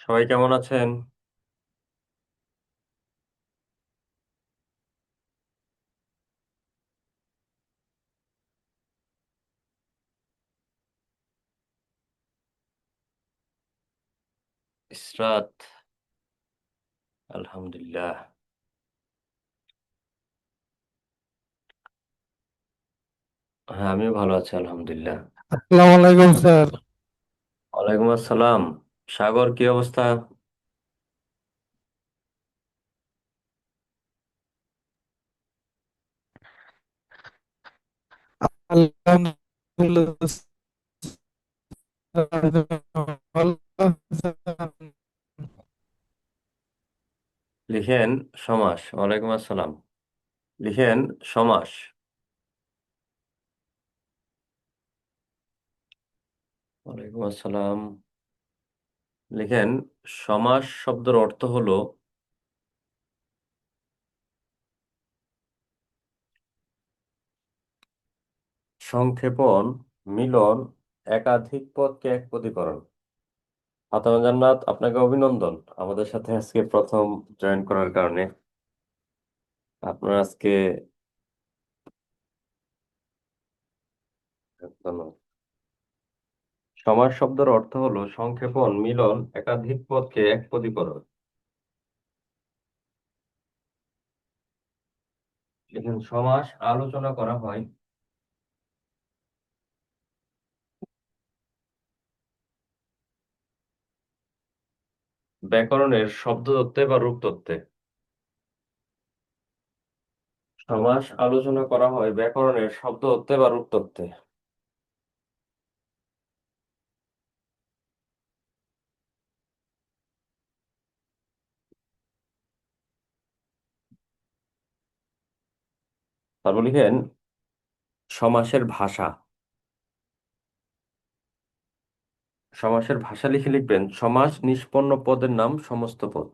সবাই কেমন আছেন? ইসরাত, আলহামদুলিল্লাহ। হ্যাঁ, আমিও ভালো আছি, আলহামদুলিল্লাহ। আসসালামু আলাইকুম স্যার। ওয়ালাইকুম আসসালাম। সাগর, কি অবস্থা? আলহামদুলিল্লাহ স্যার, ভালো আছেন? লিখেন সমাস। ওয়ালাইকুম আসসালাম। লিখেন সমাস। ওয়ালাইকুম আসসালাম। লিখেন সমাস শব্দের অর্থ হলো সংক্ষেপণ, মিলন, একাধিক পদকে এক পদীকরণ। ফাতেমা জান্নাত, আপনাকে অভিনন্দন আমাদের সাথে আজকে প্রথম জয়েন করার কারণে। আপনার আজকে ধন্যবাদ। সমাস শব্দের অর্থ হলো সংক্ষেপণ, মিলন, একাধিক পদকে এক পদীকরণ। এখানে সমাস আলোচনা করা হয় ব্যাকরণের শব্দ তত্ত্বে বা রূপ তত্ত্বে। সমাস আলোচনা করা হয় ব্যাকরণের শব্দ তত্ত্বে বা রূপ তত্ত্বে। তারপর লিখেন সমাসের ভাষা। সমাসের ভাষা লিখে লিখবেন সমাস নিষ্পন্ন পদের নাম সমস্ত পদ।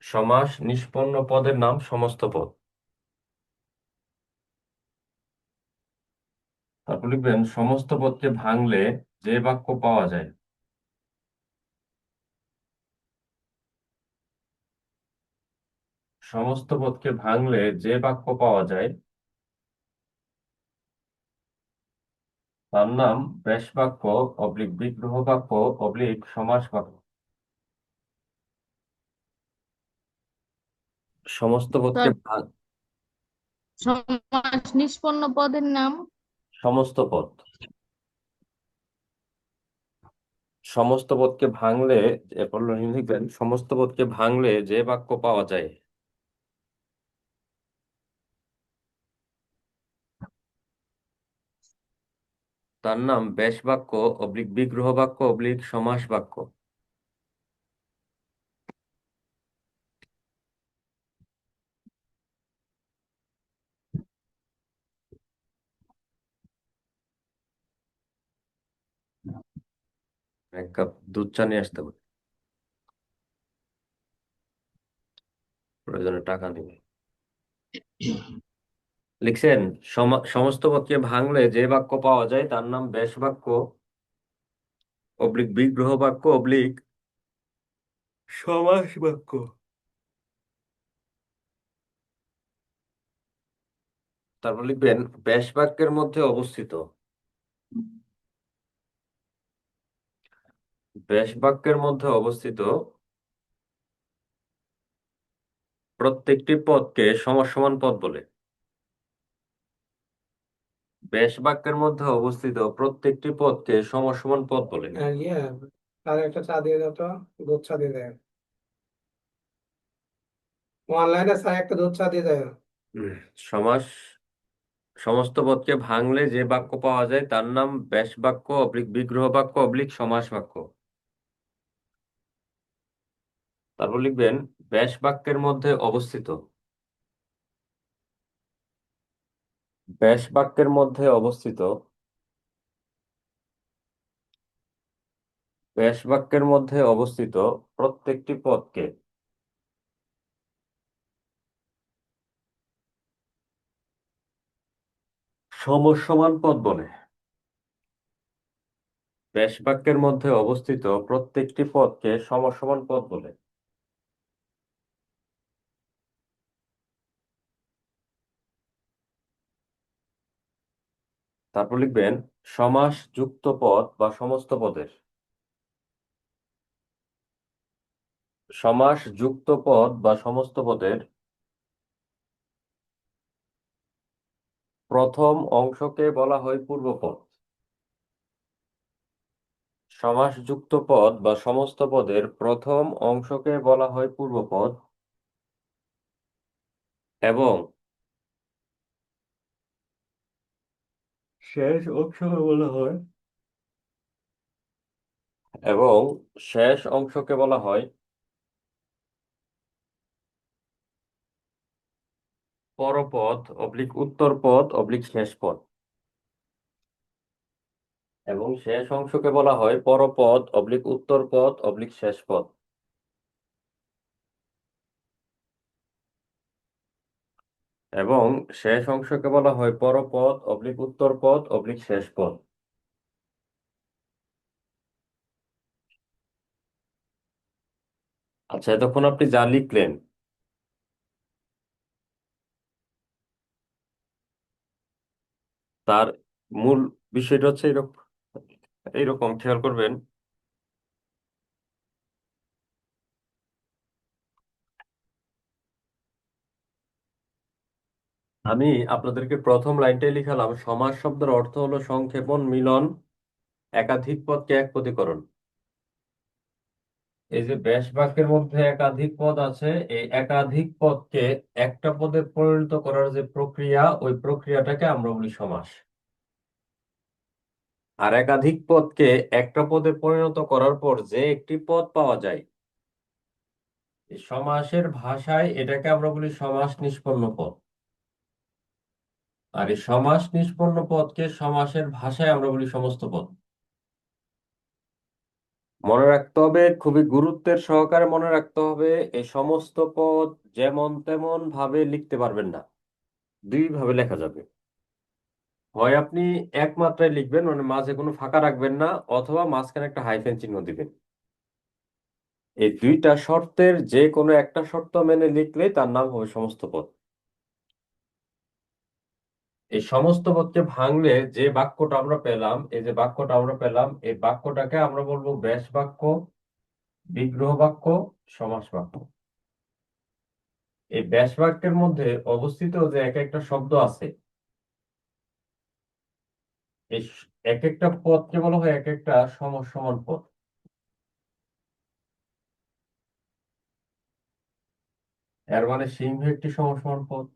সমাস নিষ্পন্ন পদের নাম সমস্ত পদ। তারপর লিখবেন সমস্ত পদকে ভাঙলে যে বাক্য পাওয়া যায়। সমস্ত পদকে ভাঙলে যে বাক্য পাওয়া যায় তার নাম ব্যাস বাক্য অবলিক বিগ্রহ বাক্য অবলিক সমাস বাক্য। সমস্ত পদকে স্যার, ভাঙ সমাস নিষ্পন্ন পদের নাম। সমস্ত পদ। সমস্ত পদকে ভাঙলে, এরপর লিখবেন সমস্ত পদকে ভাঙলে যে বাক্য পাওয়া যায়। তার নাম ব্যাস বাক্য অবলিক বিগ্রহ বাক্য অবলিক সমাস বাক্য। এক কাপ দুধ চা নিয়ে আসতে হবে, প্রয়োজনে টাকা নিবে। লিখছেন সমস্ত পদকে ভাঙলে যে বাক্য পাওয়া যায় তার নাম ব্যাস বাক্য অবলিক বিগ্রহ বাক্য অবলিক সমাস বাক্য। তারপর লিখবেন ব্যাস বাক্যের মধ্যে অবস্থিত। ব্যাস বাক্যের মধ্যে অবস্থিত প্রত্যেকটি পদকে সমান পদ বলে। ব্যাস বাক্যের মধ্যে অবস্থিত প্রত্যেকটি পদকে সমান পদ বলে। আর তার একটা চা দিয়ে দাও তো, দুধ চা দিয়ে দেয়। অনলাইনে স্যার একটা দুধ চা দিয়ে দেয়। উম, সমাস সমস্ত পদকে ভাঙলে যে বাক্য পাওয়া যায় তার নাম ব্যাস বাক্য অবলিক বিগ্রহ বাক্য অবলিক সমাস বাক্য। তারপর লিখবেন ব্যাস বাক্যের মধ্যে অবস্থিত। ব্যাস বাক্যের মধ্যে অবস্থিত ব্যাস বাক্যের মধ্যে অবস্থিত প্রত্যেকটি পদকে সমান পদ বলে। ব্যাস বাক্যের মধ্যে অবস্থিত প্রত্যেকটি পদকে সমসমান পদ বলে। তারপর লিখবেন সমাস যুক্ত পদ বা সমস্ত পদের। সমাস যুক্ত পদ বা সমস্ত পদের প্রথম অংশকে বলা হয় পূর্বপদ। সমাসযুক্ত পদ বা সমস্ত পদের প্রথম অংশকে বলা হয় পূর্বপদ এবং শেষ অংশকে বলা হয় এবং শেষ অংশকে বলা হয় পরপদ অবলিক উত্তর পদ অবলিক শেষ পদ। এবং শেষ অংশকে বলা হয় পরপদ অবলিক উত্তর পদ অবলিক শেষ পদ। এবং শেষ অংশকে বলা হয় পরপদ অবলিক উত্তর পদ অবলিক শেষ পদ। আচ্ছা, এতক্ষণ আপনি যা লিখলেন তার মূল বিষয়টা হচ্ছে এরকম। এইরকম খেয়াল করবেন, আমি আপনাদেরকে প্রথম লাইনটাই লিখালাম সমাস শব্দের অর্থ হলো সংক্ষেপণ, মিলন, একাধিক পদকে এক পদীকরণ। এই যে ব্যাস বাক্যের মধ্যে একাধিক পদ আছে, এই একাধিক পদকে একটা পদে পরিণত করার যে প্রক্রিয়া, ওই প্রক্রিয়াটাকে আমরা বলি সমাস। আর একাধিক পদকে একটা পদে পরিণত করার পর যে একটি পদ পাওয়া যায়, এই সমাসের ভাষায় এটাকে আমরা বলি সমাস নিষ্পন্ন পদ। আর এই সমাস নিষ্পন্ন পদকে সমাসের ভাষায় আমরা বলি সমস্ত পদ। মনে রাখতে হবে, খুবই গুরুত্বের সহকারে মনে রাখতে হবে, এই সমস্ত পদ যেমন তেমন ভাবে লিখতে পারবেন না, দুই ভাবে লেখা যাবে। হয় আপনি এক মাত্রায় লিখবেন, মানে মাঝে কোনো ফাঁকা রাখবেন না, অথবা মাঝখানে একটা হাইফেন চিহ্ন দিবেন। এই দুইটা শর্তের যে কোনো একটা শর্ত মেনে লিখলেই তার নাম হবে সমস্ত পদ। এই সমস্ত পদকে ভাঙলে যে বাক্যটা আমরা পেলাম, এই যে বাক্যটা আমরা পেলাম, এই বাক্যটাকে আমরা বলবো ব্যাস বাক্য, বিগ্রহ বাক্য, সমাস বাক্য। এই ব্যাস বাক্যের মধ্যে অবস্থিত যে এক একটা শব্দ আছে, এই এক একটা পদকে বলা হয় এক একটা সমসমান পদ। এর মানে সিংহ একটি সমসমান পদ,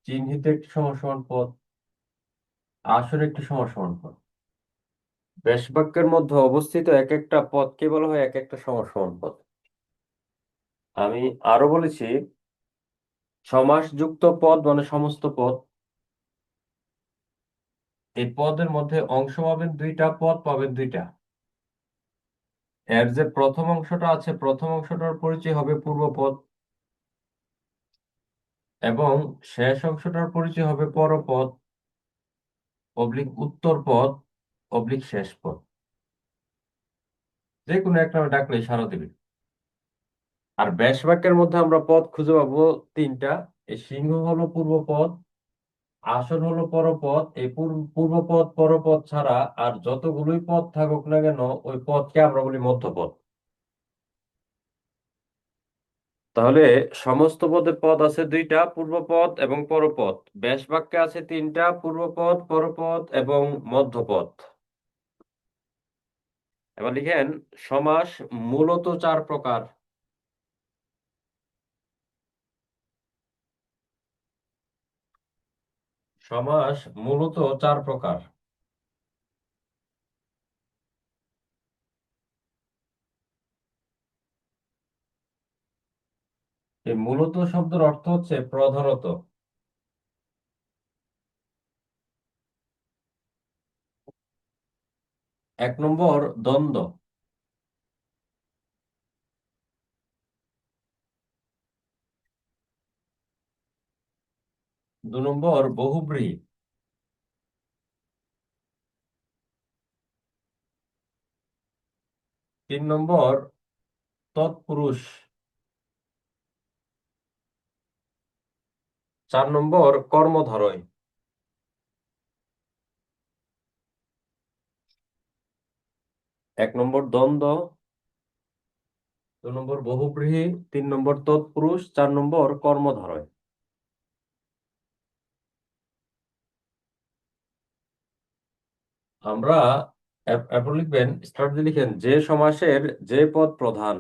চিহ্নিত একটি সমসমান পদ, আসর একটি সমসমান পদ। ব্যাস বাক্যের মধ্যে অবস্থিত এক একটা পদকে বলা হয় এক একটা সমসমান পদ। আমি আরো বলেছি, সমাসযুক্ত পদ মানে সমস্ত পদ। এই পদের মধ্যে অংশ পাবেন দুইটা, পদ পাবেন দুইটা। এর যে প্রথম অংশটা আছে, প্রথম অংশটার পরিচয় হবে পূর্বপদ এবং শেষ অংশটার পরিচয় হবে পরপদ অবলিক উত্তর পদ অবলিক শেষ পদ। যে কোনো একটা ডাকলে সারা দিবে। আর ব্যাস বাক্যের মধ্যে আমরা পদ খুঁজে পাবো তিনটা। এই সিংহ হলো পূর্বপদ, আসন হলো পরপদ, এই পূর্বপদ পরপদ ছাড়া আর যতগুলোই পদ থাকুক না কেন, ওই পদকে আমরা বলি মধ্যপদ। তাহলে সমস্ত পদে পদ আছে দুইটা, পূর্বপদ এবং পরপদ। ব্যাস বাক্যে আছে তিনটা, পূর্বপদ, পরপদ এবং মধ্যপদ। এবার লিখেন সমাস মূলত চার প্রকার। সমাস মূলত চার প্রকার। এই মূলত শব্দের অর্থ হচ্ছে প্রধানত। এক নম্বর দ্বন্দ্ব, দু নম্বর বহুব্রীহি, 3 নম্বর তৎপুরুষ। 4 নম্বর কর্মধারয়। 1 নম্বর দ্বন্দ্ব, 2 নম্বর বহুব্রীহি, 3 নম্বর তৎপুরুষ, 4 নম্বর কর্মধারয়। আমরা এরপর লিখবেন, স্টার্ট দিয়ে লিখেন যে সমাসের যে পদ প্রধান।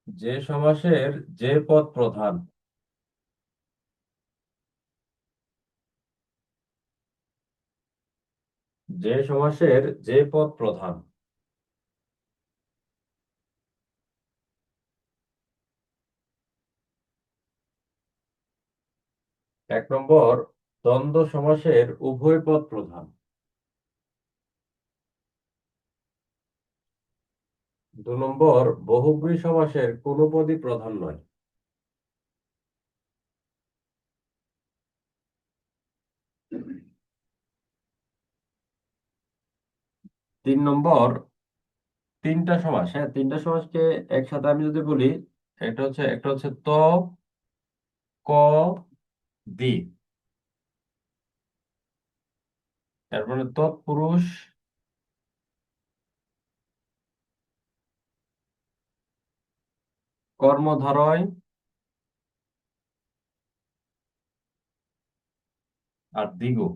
যে সমাসের যে পদ প্রধান। যে সমাসের যে পদ প্রধান। 1 নম্বর দ্বন্দ্ব সমাসের উভয় পদ প্রধান। 2 নম্বর বহুব্রী সমাসের কোনো পদই প্রধান নয়। 3 নম্বর তিনটা সমাস। হ্যাঁ, তিনটা সমাসকে একসাথে আমি যদি বলি, একটা হচ্ছে ত, ক, দি। তারপরে তৎপুরুষ, কর্মধারয় আর দিগু।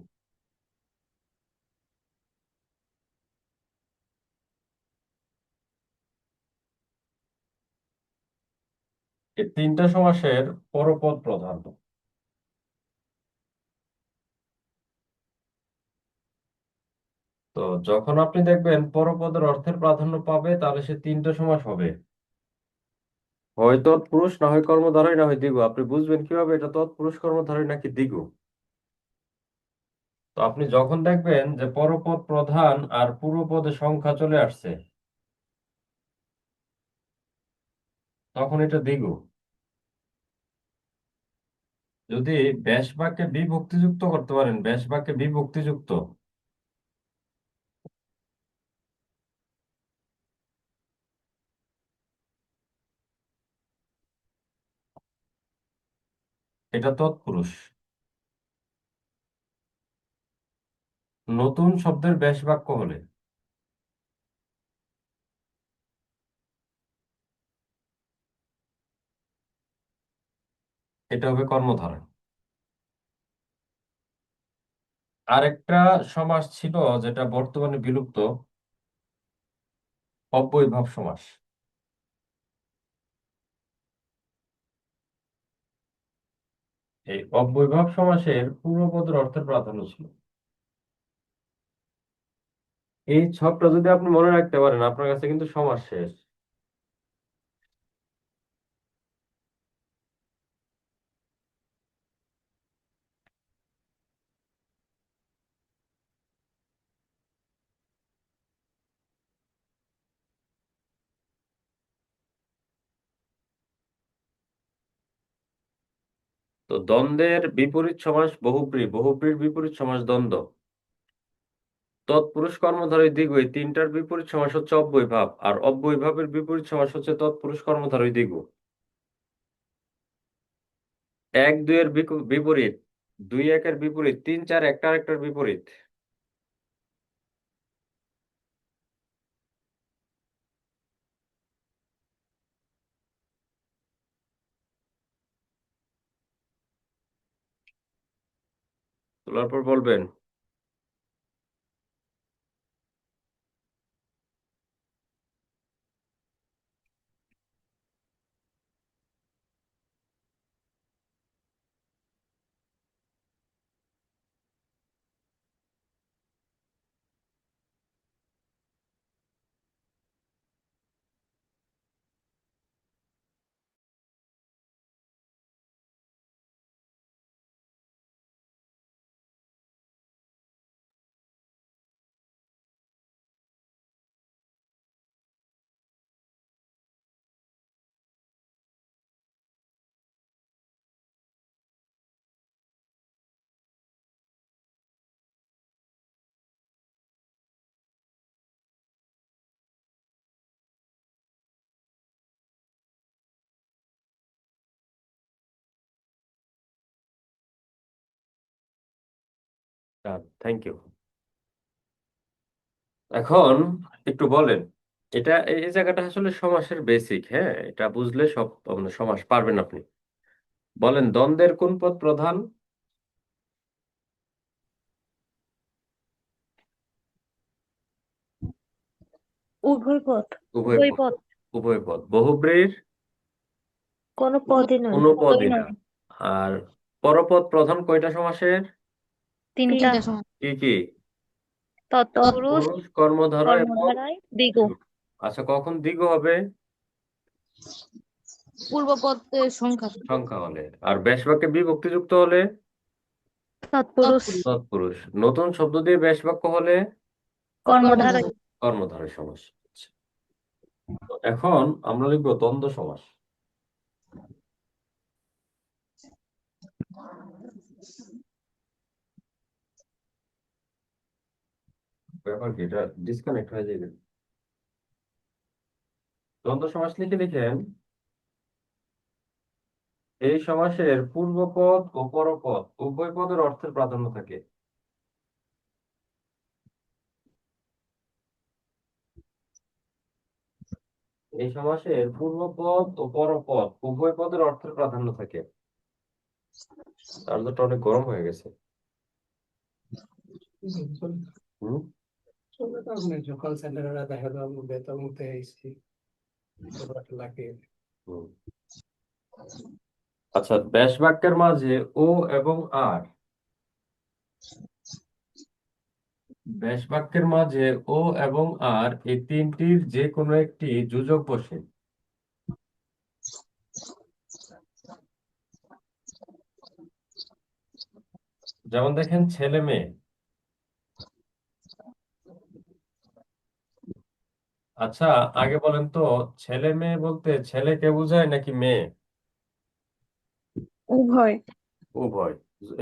এই তিনটা সমাসের পরপদ প্রধান। তো যখন আপনি দেখবেন পরপদের অর্থের প্রাধান্য পাবে, তাহলে সে তিনটা সমাস হবে। হয় তৎপুরুষ, না হয় কর্মধারয়, না হয় দ্বিগু। আপনি বুঝবেন কিভাবে এটা তৎপুরুষ, কর্মধারয় নাকি দ্বিগু? তো আপনি যখন দেখবেন যে পরপদ প্রধান আর পূর্বপদে সংখ্যা চলে আসছে, তখন এটা দ্বিগু। যদি ব্যাস বাক্যে বিভক্তিযুক্ত করতে পারেন, ব্যাস বাক্যে বিভক্তিযুক্ত, এটা তৎপুরুষ। নতুন শব্দের ব্যাস বাক্য হলে এটা হবে কর্মধারয়। আরেকটা সমাস ছিল যেটা বর্তমানে বিলুপ্ত, অব্যয়ীভাব সমাস। এই অব্যয়ীভাব সমাসের পূর্বপদের অর্থের প্রাধান্য ছিল। এই ছকটা যদি আপনি মনে রাখতে পারেন, আপনার কাছে কিন্তু সমাস শেষ। তো দ্বন্দ্বের বিপরীত সমাস বহুব্রী, বহুব্রীর বিপরীত সমাস দ্বন্দ্ব। তৎপুরুষ, কর্মধারয়, দ্বিগু, এই তিনটার বিপরীত সমাস হচ্ছে অব্যয়ীভাব, আর অব্যয়ীভাবের বিপরীত সমাস হচ্ছে তৎপুরুষ, কর্মধারয়, দ্বিগু। 1 2 এর বিপরীত, 2 1 এর বিপরীত, 3 4 একটা আরেকটার বিপরীত। তোলার পর বলবেন। Thank you. এখন একটু বলেন, এটা এই জায়গাটা আসলে সমাসের বেসিক, হ্যাঁ, এটা বুঝলে সব মানে সমাস পারবেন আপনি। বলেন, দ্বন্দ্বের কোন পদ প্রধান? উভয় পদ। উভয় উভয় পদ। পদ। উভয় পদ। বহুব্রীর কোনো পদই নয়। কোনো পদই না। নয়। আর পরপদ প্রধান কয়টা সমাসের? তিনটা। তিনটা সময়। কি কি? তৎপুরুষ, পুরুষ, কর্মধারয় এবং কর্মধারয়, দ্বিগু। দ্বিগু। আচ্ছা, কখন দ্বিগু হবে? পূর্বপদের সংখ্যা। সংখ্যা হলে। আর ব্যাস বাক্যে বিভক্তিযুক্ত হলে? তৎপুরুষ, তৎপুরুষ। তৎপুরুষ। নতুন শব্দ দিয়ে ব্যাস বাক্য হলে? কর্মধারয়। কর্মধারয় সমাস। আচ্ছা, তো এখন আমরা লিখবো দ্বন্দ্ব সমাস। ব্যাপার কি, এটা ডিসকানেক্ট হয়ে যাবে। দ্বন্দ্ব সমাস লিখে লিখেন, এই সমাসের পূর্বপদ ও পরপদ উভয় পদের অর্থের প্রাধান্য থাকে। এই সমাসের পূর্বপদ ও পরপদ উভয় পদের অর্থের প্রাধান্য থাকে। তার তো অনেক গরম হয়ে গেছে। হুম। চলবে তো আপনি কল সেন্টারে দেখা দাও বেতন মধ্যে এসেছি লাগে। হুম। আচ্ছা, ব্যাস বাক্যের মাঝে ও এবং আর, ব্যাস বাক্যের মাঝে ও এবং আর এই তিনটির যে কোনো একটি যোজক বসে। যেমন দেখেন, ছেলে মেয়ে। আচ্ছা, আগে বলেন তো, ছেলে মেয়ে বলতে ছেলেকে বোঝায় নাকি মেয়ে? উভয়। উভয়।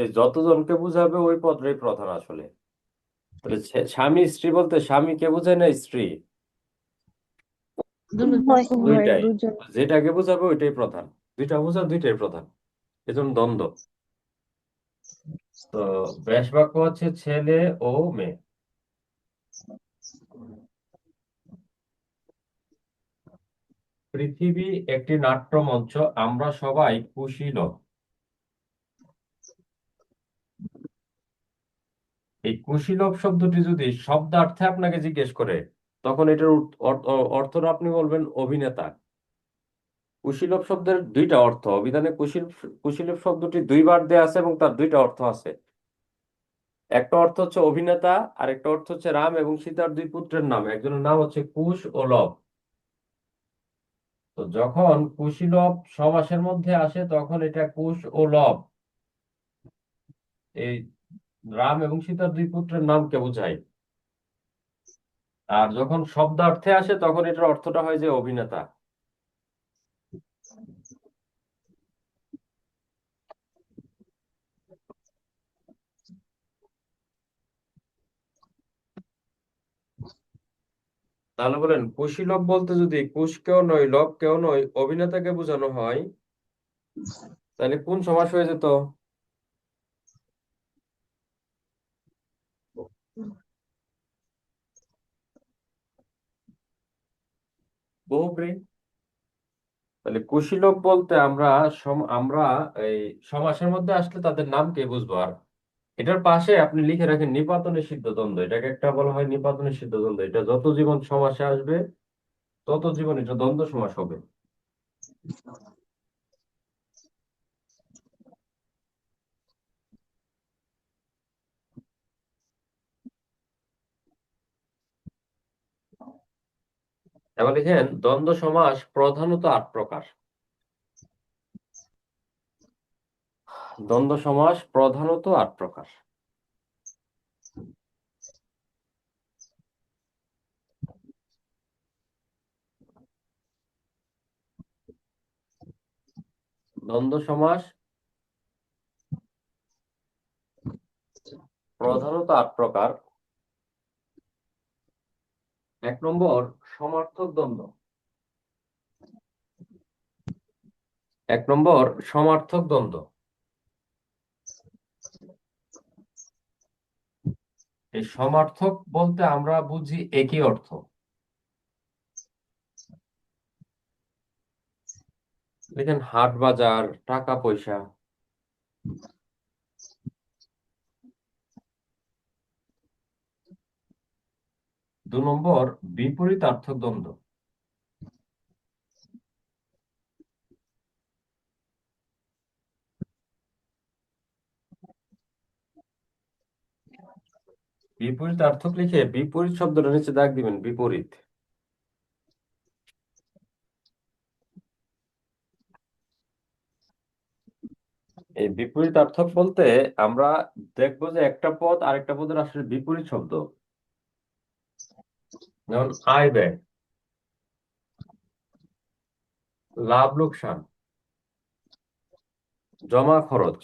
এই যতজনকে বুঝাবে ওই পদটাই প্রধান আসলে। তাহলে স্বামী স্ত্রী বলতে স্বামীকে বোঝায় না স্ত্রী? উভয়। উভয়, দুইটাই। দুজন। যেটাকে বোঝাবে ওইটাই প্রধান। দুইটা বোঝা দুইটাই প্রধান, এজন্য দ্বন্দ্ব। তো ব্যাস বাক্য হচ্ছে ছেলে ও মেয়ে। পৃথিবী একটি নাট্যমঞ্চ, আমরা সবাই কুশীলব। এই কুশীলব শব্দটি যদি শব্দার্থে আপনাকে জিজ্ঞেস করে, তখন এটার অর্থটা আপনি বলবেন অভিনেতা। কুশীলব শব্দের দুইটা অর্থ, অভিধানে কুশীলব শব্দটি দুইবার দেয়া আছে এবং তার দুইটা অর্থ আছে। একটা অর্থ হচ্ছে অভিনেতা, আর একটা অর্থ হচ্ছে রাম এবং সীতার দুই পুত্রের নাম, একজনের নাম হচ্ছে কুশ ও লব। তো যখন কুশীলব সমাসের মধ্যে আসে তখন এটা কুশ ও লব, এই রাম এবং সীতার দুই পুত্রের নামকে বোঝায়। আর যখন শব্দার্থে আসে তখন এটার অর্থটা হয় যে অভিনেতা। তাহলে বলেন, কুশীলব বলতে যদি কুশ কেউ নয়, লব কেউ নয়, অভিনেতাকে বোঝানো হয়, তাহলে কোন সমাস হয়ে যেত? বহুব্রী। তাহলে কুশীলব বলতে আমরা আমরা এই সমাসের মধ্যে আসলে তাদের নামকে বুঝবো। আর এটার পাশে আপনি লিখে রাখেন নিপাত নিষিদ্ধ দ্বন্দ্ব, এটাকে একটা বলা হয় নিপাত নিষিদ্ধ দ্বন্দ্ব। এটা যত জীবন সমাসে আসবে তত জীবন এটা দ্বন্দ্ব সমাস হবে। এবার লিখেন, দ্বন্দ্ব সমাস প্রধানত 8 প্রকার। দ্বন্দ্ব সমাস প্রধানত 8 প্রকার। দ্বন্দ্ব সমাস প্রধানত 8 প্রকার। 1 নম্বর, সমার্থক দ্বন্দ্ব। 1 নম্বর, সমার্থক দ্বন্দ্ব। এই সমার্থক বলতে আমরা বুঝি একই অর্থ। দেখেন হাট বাজার, টাকা পয়সা। 2 নম্বর, বিপরীতার্থক দ্বন্দ্ব। বিপরীতার্থক লিখে বিপরীত শব্দটা নিচে দাগ দিবেন, বিপরীত। এই বিপরীতার্থক বলতে আমরা দেখবো যে একটা পদ আরেকটা পদের আসলে বিপরীত শব্দ। যেমন আয় ব্যয়, লাভ লোকসান, জমা খরচ।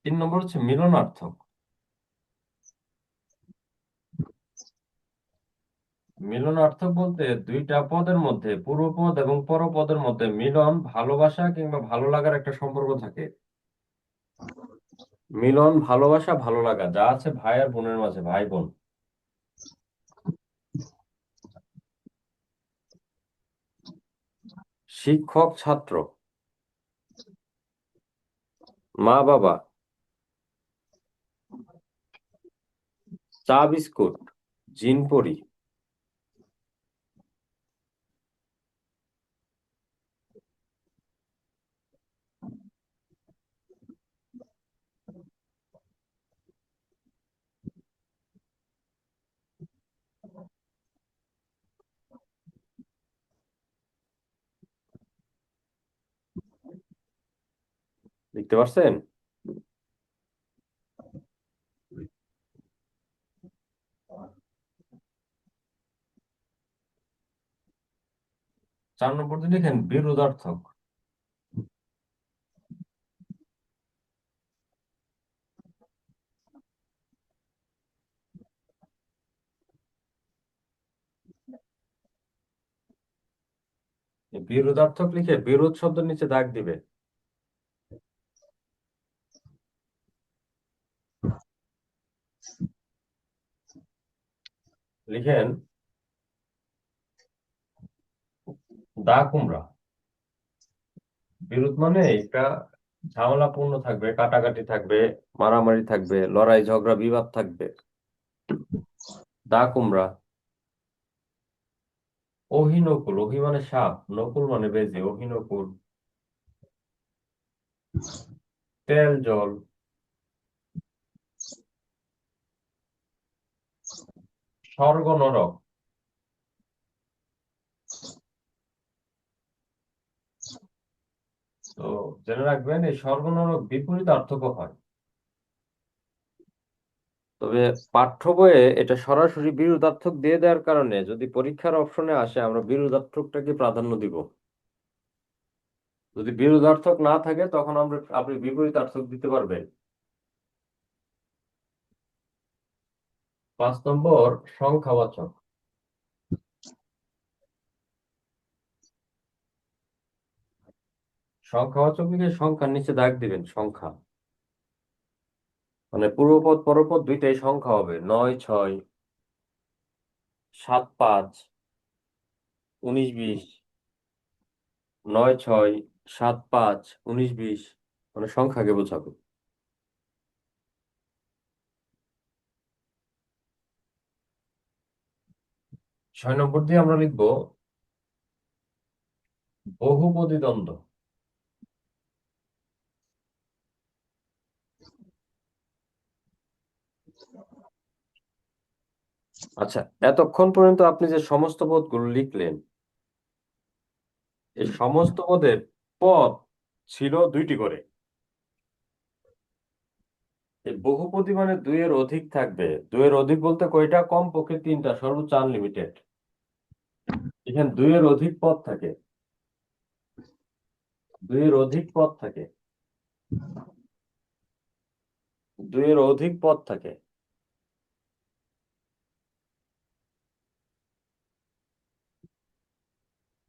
3 নম্বর হচ্ছে মিলনার্থক। মিলনার্থক বলতে দুইটা পদের মধ্যে, পূর্বপদ এবং পরপদের মধ্যে মিলন, ভালোবাসা কিংবা ভালো লাগার একটা সম্পর্ক থাকে। মিলন, ভালোবাসা, ভালো লাগা যা আছে ভাই আর বোনের মাঝে, ভাই বোন। শিক্ষক ছাত্র, মা বাবা, চা বিস্কুট, জিন পরি। দেখতে পাচ্ছেন? চার নম্বর দিয়ে লিখেন বিরোধার্থক। এই বিরোধার্থক লিখে বিরোধ শব্দের নিচে দাগ দিবে। লিখেন দা কুমড়া। বিরোধ মানে একটা ঝামেলাপূর্ণ থাকবে, কাটাকাটি থাকবে, মারামারি থাকবে, লড়াই ঝগড়া বিবাদ থাকবে। দা কুমড়া। অহিনকুল, অহি মানে সাপ, নকুল মানে বেজি, অহিনকুল। তেল জল। স্বর্গ নরক। তো জেনে রাখবেন এই স্বর্গ নরক বিপরীতার্থক হয়। তবে পাঠ্য বইয়ে এটা সরাসরি বিরোধার্থক দিয়ে দেওয়ার কারণে যদি পরীক্ষার অপশনে আসে আমরা বিরোধার্থকটাকে প্রাধান্য দিব। যদি বিরোধার্থক না থাকে তখন আপনি বিপরীতার্থক দিতে পারবেন। 5 নম্বর, সংখ্যাবাচক। সংখ্যাবাচক লিখে সংখ্যার নিচে দাগ দিবেন, সংখ্যা। মানে পূর্বপদ পরপদ দুইটাই সংখ্যা হবে। 9 6, 7 5, 19 20। 9 6, 7 5, 19 20 মানে সংখ্যাকে বোঝাবে। 6 নম্বর দিয়ে আমরা লিখবো বহুপদী দ্বন্দ্ব। আচ্ছা, এতক্ষণ পর্যন্ত আপনি যে সমস্ত পদগুলো লিখলেন, এই সমস্ত পদের পদ ছিল 2টি করে। এই বহুপদী মানে 2-এর অধিক থাকবে। 2-এর অধিক বলতে কয়টা? কমপক্ষে 3টা, সর্বোচ্চ আনলিমিটেড। এখানে 2-এর অধিক পদ থাকে। 2-এর অধিক পদ থাকে। 2-এর অধিক পদ থাকে।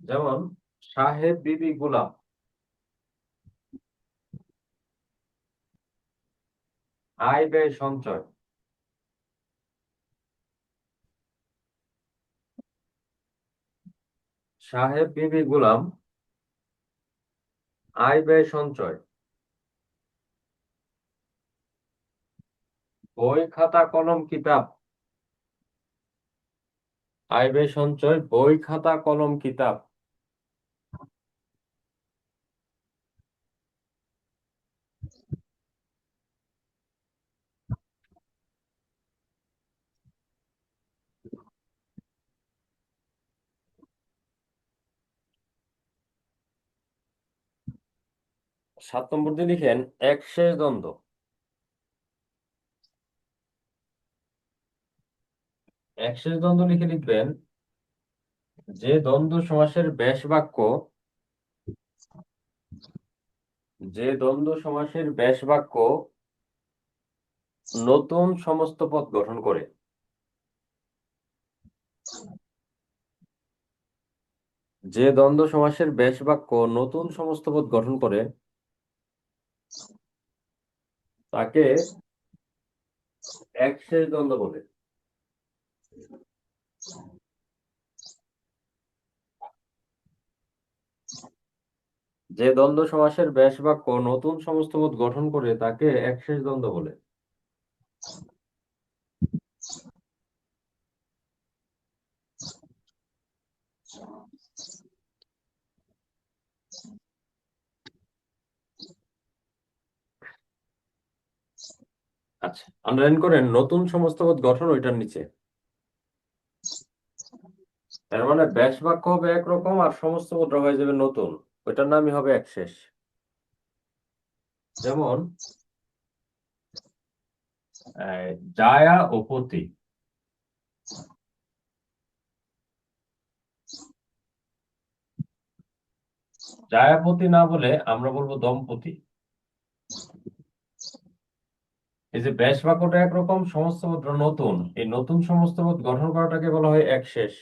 যেমন সাহেব বিবি গোলাপ। আয় ব্যয় সঞ্চয়। সাহেব বিবি গোলাম আয় ব্যয় সঞ্চয়। বই খাতা কলম কিতাব। আয় ব্যয় সঞ্চয়, বই খাতা কলম কিতাব। 7 নম্বর দিয়ে লিখেন একশেষ দ্বন্দ্ব। একশেষ দ্বন্দ্ব লিখে লিখবেন যে দ্বন্দ্ব সমাসের ব্যাস বাক্য, যে দ্বন্দ্ব সমাসের ব্যাস বাক্য নতুন সমস্ত পদ গঠন করে। যে দ্বন্দ্ব সমাসের ব্যাস বাক্য নতুন সমস্ত পদ গঠন করে তাকে একশেষ দ্বন্দ্ব বলে। যে দ্বন্দ্ব সমাসের ব্যাস বাক্য নতুন সমস্ত পদ গঠন করে তাকে একশেষ দ্বন্দ্ব বলে। আচ্ছা, আন্ডারলাইন করেন নতুন সমস্ত পদ গঠন ওইটার নিচে। তার মানে ব্যাস বাক্য হবে একরকম আর সমস্ত পদটা হয়ে যাবে নতুন, ওইটার নামই হবে একশেষ। যেমন জায়া ও পতি। জায়াপতি না বলে আমরা বলবো দম্পতি। এই যে ব্যাস বাক্যটা একরকম, সমস্ত পদ নতুন, এই নতুন সমস্ত পদ গঠন করাটাকে বলা হয় একশেষ।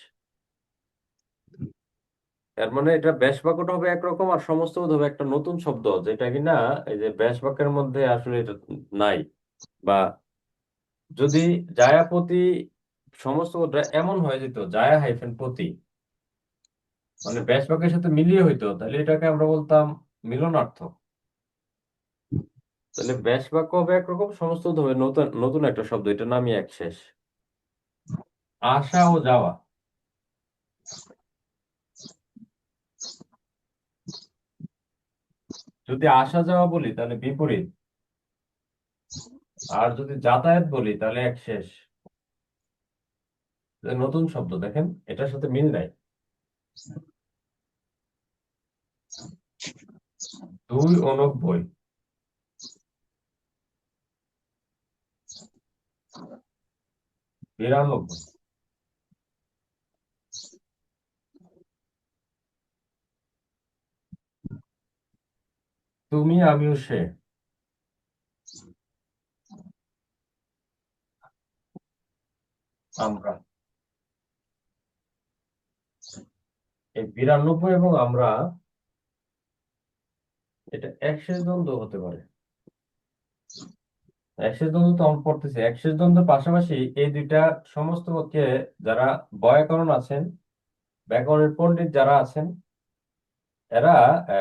এর মানে এটা ব্যাস বাক্যটা হবে একরকম আর সমস্ত পদ হবে একটা নতুন শব্দ, যেটা কিনা এই যে ব্যাস বাক্যের মধ্যে আসলে এটা নাই। বা যদি জায়াপতি সমস্ত পদটা এমন হয়ে যেত জায়া হাইফেন পতি, মানে ব্যাস বাক্যের সাথে মিলিয়ে হইতো, তাহলে এটাকে আমরা বলতাম মিলনার্থ। তাহলে ব্যাস বাক্য হবে একরকম, সমস্ত পদ হবে নতুন নতুন একটা শব্দ, এটার নামই একশেষ। আসা ও যাওয়া। যদি আসা যাওয়া বলি তাহলে বিপরীত, আর যদি যাতায়াত বলি তাহলে একশেষ। নতুন শব্দ, দেখেন এটার সাথে মিল নাই। 289। বিরানব্বই। তুমি আমিও সে। আমরা। এই 92 এবং আমরা, এটা একশেষ দ্বন্দ্ব হতে পারে। একশেষ দ্বন্দ্ব তো আমরা পড়তেছি, একশেষ দ্বন্দ্বের পাশাপাশি এই দুইটা সমস্ত পক্ষে যারা ব্যাকরণ আছেন, ব্যাকরণের পণ্ডিত যারা আছেন, এরা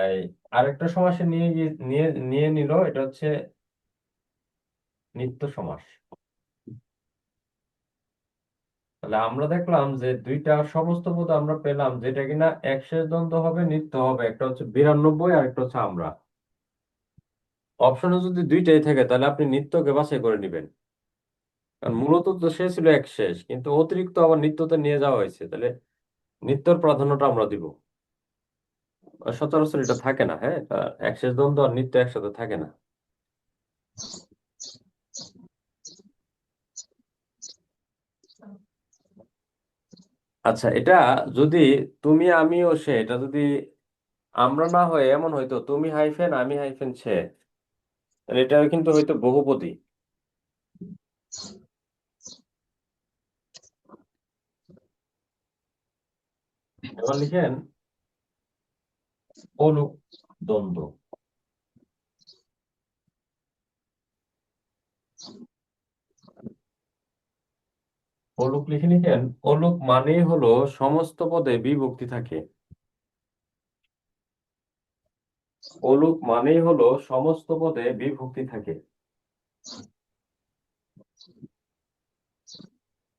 এই আরেকটা সমাসে নিয়ে নিয়ে নিল, এটা হচ্ছে নিত্য সমাস। তাহলে আমরা দেখলাম যে দুইটা সমস্ত পদ আমরা পেলাম যেটা কিনা একশেষ দ্বন্দ্ব হবে, নিত্য হবে। একটা হচ্ছে 92 আর একটা হচ্ছে আমরা। অপশনে যদি দুইটাই থাকে তাহলে আপনি নিত্যকে বাছাই করে নেবেন, কারণ মূলত তো সে ছিল একশেষ, কিন্তু অতিরিক্ত আবার নিত্যতে নিয়ে যাওয়া হয়েছে, তাহলে নিত্যর প্রাধান্যটা আমরা দিব। আর সচরাচর এটা থাকে না, হ্যাঁ, একশেষ দ্বন্দ্ব আর নিত্য একসাথে থাকে না। আচ্ছা, এটা যদি তুমি আমি ও সে, এটা যদি আমরা না হয় এমন হয়তো তুমি হাইফেন আমি হাইফেন সে, তাহলে এটা কিন্তু হয়তো বহুপদী। এবার লিখেন অনুক দ্বন্দ্ব। অলুক লিখে লিখেন। অলুক মানে হলো সমস্ত পদে বিভক্তি থাকে। অলুক মানে হলো সমস্ত পদে বিভক্তি থাকে।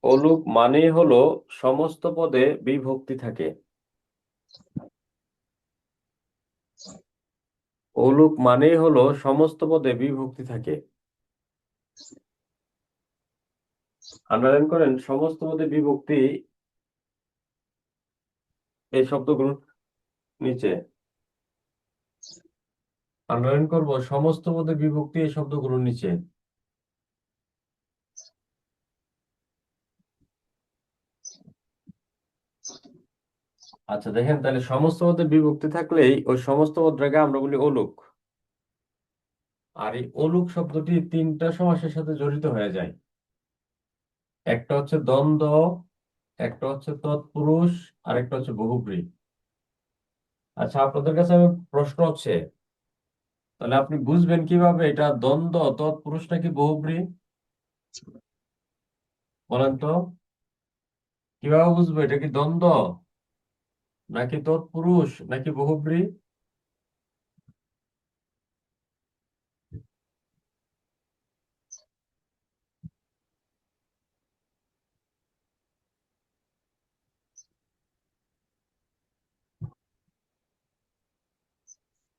অলুক মানে হলো সমস্ত পদে বিভক্তি থাকে। অলুক মানে হলো সমস্ত পদে বিভক্তি থাকে। আন্ডারলাইন করেন সমস্ত পদে বিভক্তি এই শব্দগুলো নিচে। আন্ডারলাইন করব সমস্ত পদে বিভক্তি এই শব্দগুলো নিচে। আচ্ছা দেখেন, তাহলে সমস্ত পদে বিভক্তি থাকলেই ওই সমস্ত পদটাকে আমরা বলি অলুক। আর এই অলুক শব্দটি তিনটা সমাসের সাথে জড়িত হয়ে যায়। একটা হচ্ছে দ্বন্দ্ব, একটা হচ্ছে তৎপুরুষ, আর একটা হচ্ছে বহুব্রী। আচ্ছা, আপনাদের কাছে আমি প্রশ্ন হচ্ছে, তাহলে আপনি বুঝবেন কিভাবে এটা দ্বন্দ্ব, তৎপুরুষ নাকি বহুব্রী? বলেন তো, কিভাবে বুঝবো এটা কি দ্বন্দ্ব নাকি তৎপুরুষ নাকি বহুব্রী?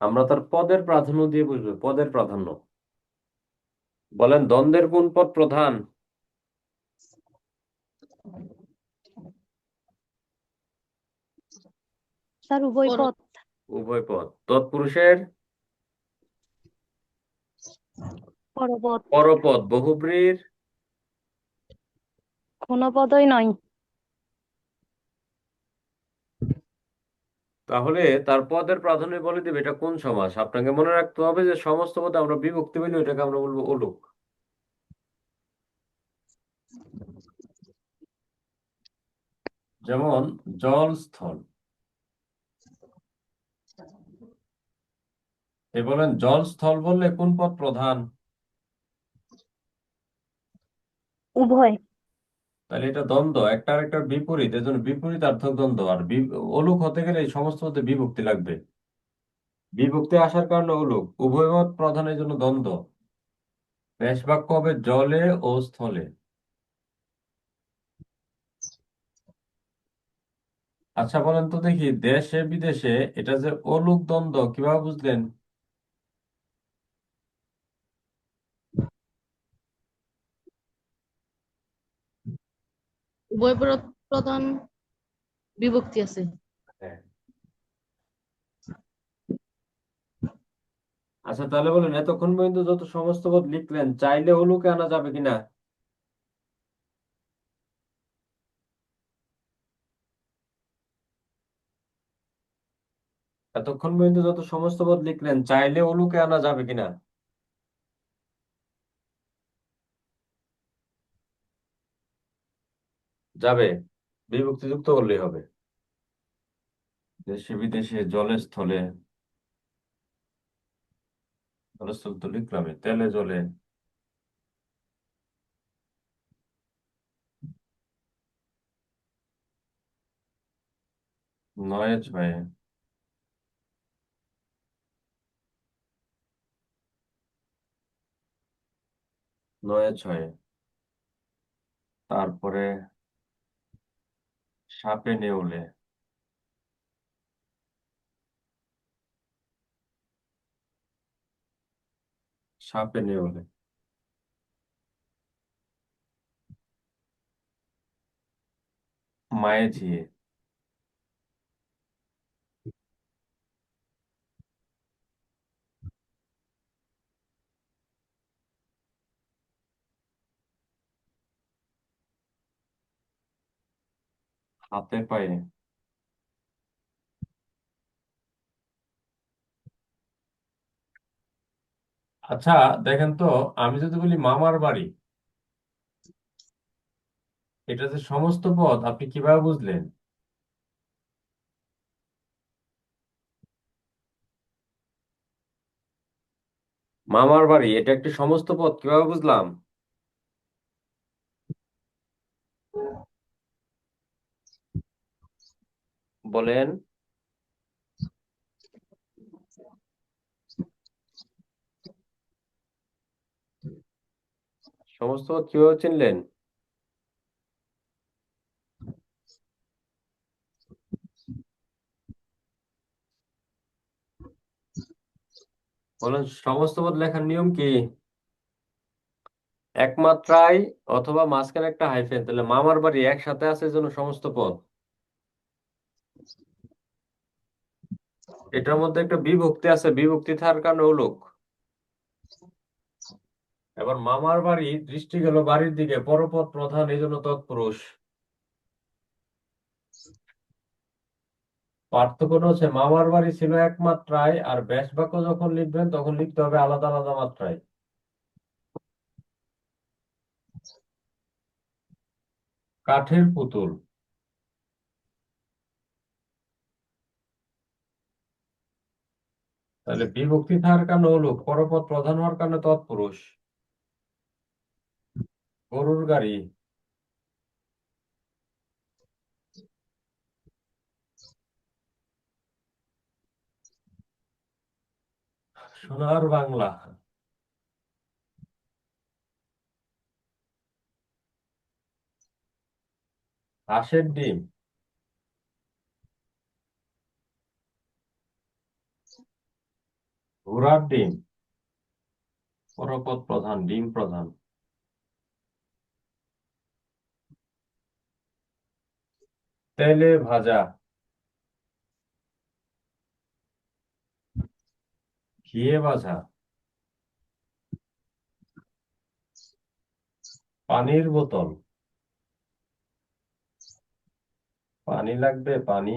আমরা তার পদের প্রাধান্য দিয়ে বুঝবো, পদের প্রাধান্য। বলেন দ্বন্দ্বের কোন পদ প্রধান? স্যার উভয় পর পদ। উভয় পদ। তৎপুরুষের পরপদ। পরপদ। বহুব্রীর কোনো পদই নয়। তাহলে তার পদের প্রাধান্য বলে দিবে এটা কোন সমাস। আপনাকে মনে রাখতে হবে যে সমস্ত পদে আমরা বিভক্তি বলি, ওটাকে আমরা বলবো অলুক। যেমন জল, স্থল। এই বলেন জল স্থল বললে কোন পদ প্রধান? উভয়। তাহলে এটা দ্বন্দ্ব, একটা আর একটা বিপরীত, এজন্য বিপরীতার্থক দ্বন্দ্ব। আর অলুক হতে গেলে এই সমস্ত পদে বিভক্তি লাগবে। বিভক্তি আসার কারণে অলুক। উভয় পদ প্রধানের জন্য দ্বন্দ্ব। ব্যাস বাক্য হবে জলে ও স্থলে। আচ্ছা বলেন তো দেখি, দেশে বিদেশে এটা যে অলুক দ্বন্দ্ব কিভাবে বুঝলেন? উভয় প্রধান বিভক্তি আছে। হ্যাঁ। আচ্ছা তাহলে বলেন, এতক্ষণ পর্যন্ত যত সমস্ত পদ লিখলেন, চাইলে অলুকে আনা যাবে কিনা? এতক্ষণ পর্যন্ত যত সমস্ত পদ লিখলেন, চাইলে অলুকে আনা যাবে কিনা? যাবে, বিভক্তি যুক্ত করলেই হবে। দেশে বিদেশে, জলে স্থলে। জলে স্থল তো লিখলামই, তেলে জলে। নয়ে ছয়ে। নয়ে ছয়ে। তারপরে সাপে নেউলে। সাপে নেউলে। মায়ে ঝিয়ে। হাতে পায়ে। আচ্ছা দেখেন তো, আমি যদি বলি মামার বাড়ি, এটা যে সমস্ত পদ, আপনি কিভাবে বুঝলেন? মামার বাড়ি এটা একটি সমস্ত পদ, কিভাবে বুঝলাম? বলেন। সমস্ত পদ কিভাবে চিনলেন? বলেন, সমস্ত পদ লেখার নিয়ম কি? একমাত্রাই অথবা মাঝখানে একটা হাইফেন, তাহলে মামার বাড়ি একসাথে আছে এই জন্য সমস্ত পদ। এটার মধ্যে একটা বিভক্তি আছে, বিভক্তি থাকার কারণে ওলোক। এবার মামার বাড়ি, দৃষ্টি গেল বাড়ির দিকে, পরপদ প্রধান এই জন্য তৎপুরুষ। পার্থক্য হচ্ছে মামার বাড়ি ছিল এক মাত্রায়, আর ব্যাস বাক্য যখন লিখবেন তখন লিখতে হবে আলাদা আলাদা মাত্রায়। কাঠের পুতুল, তাহলে বিভক্তি থাকার কারণে ওলোক, পরপদ প্রধান হওয়ার কারণে তৎপুরুষ। গরুর গাড়ি, সোনার বাংলা। হাঁসের ডিম, ঘোড়ার ডিম, পরপদ প্রধান, ডিম প্রধান। তেলে ভাজা, ঘিয়ে ভাজা। পানির বোতল, পানি লাগবে, পানি,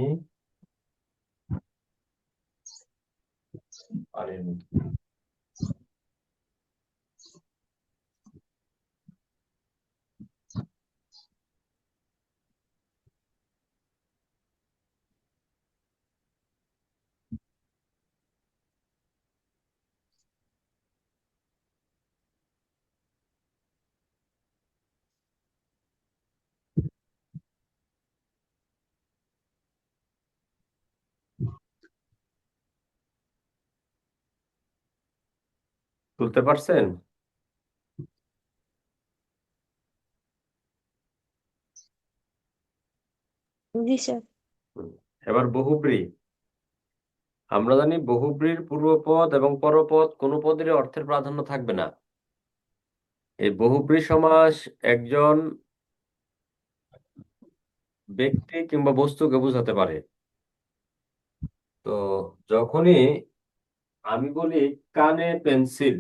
পানির বোতল। তুলতে পারছেন? জি স্যার। হুম। এবার বহুব্রী। আমরা জানি বহুব্রীর পূর্বপদ এবং পরপদ কোনো পদেরই অর্থের প্রাধান্য থাকবে না। এই বহুব্রী সমাস একজন ব্যক্তি কিংবা বস্তুকে বোঝাতে পারে। তো যখনই আমি বলি কানে পেন্সিল,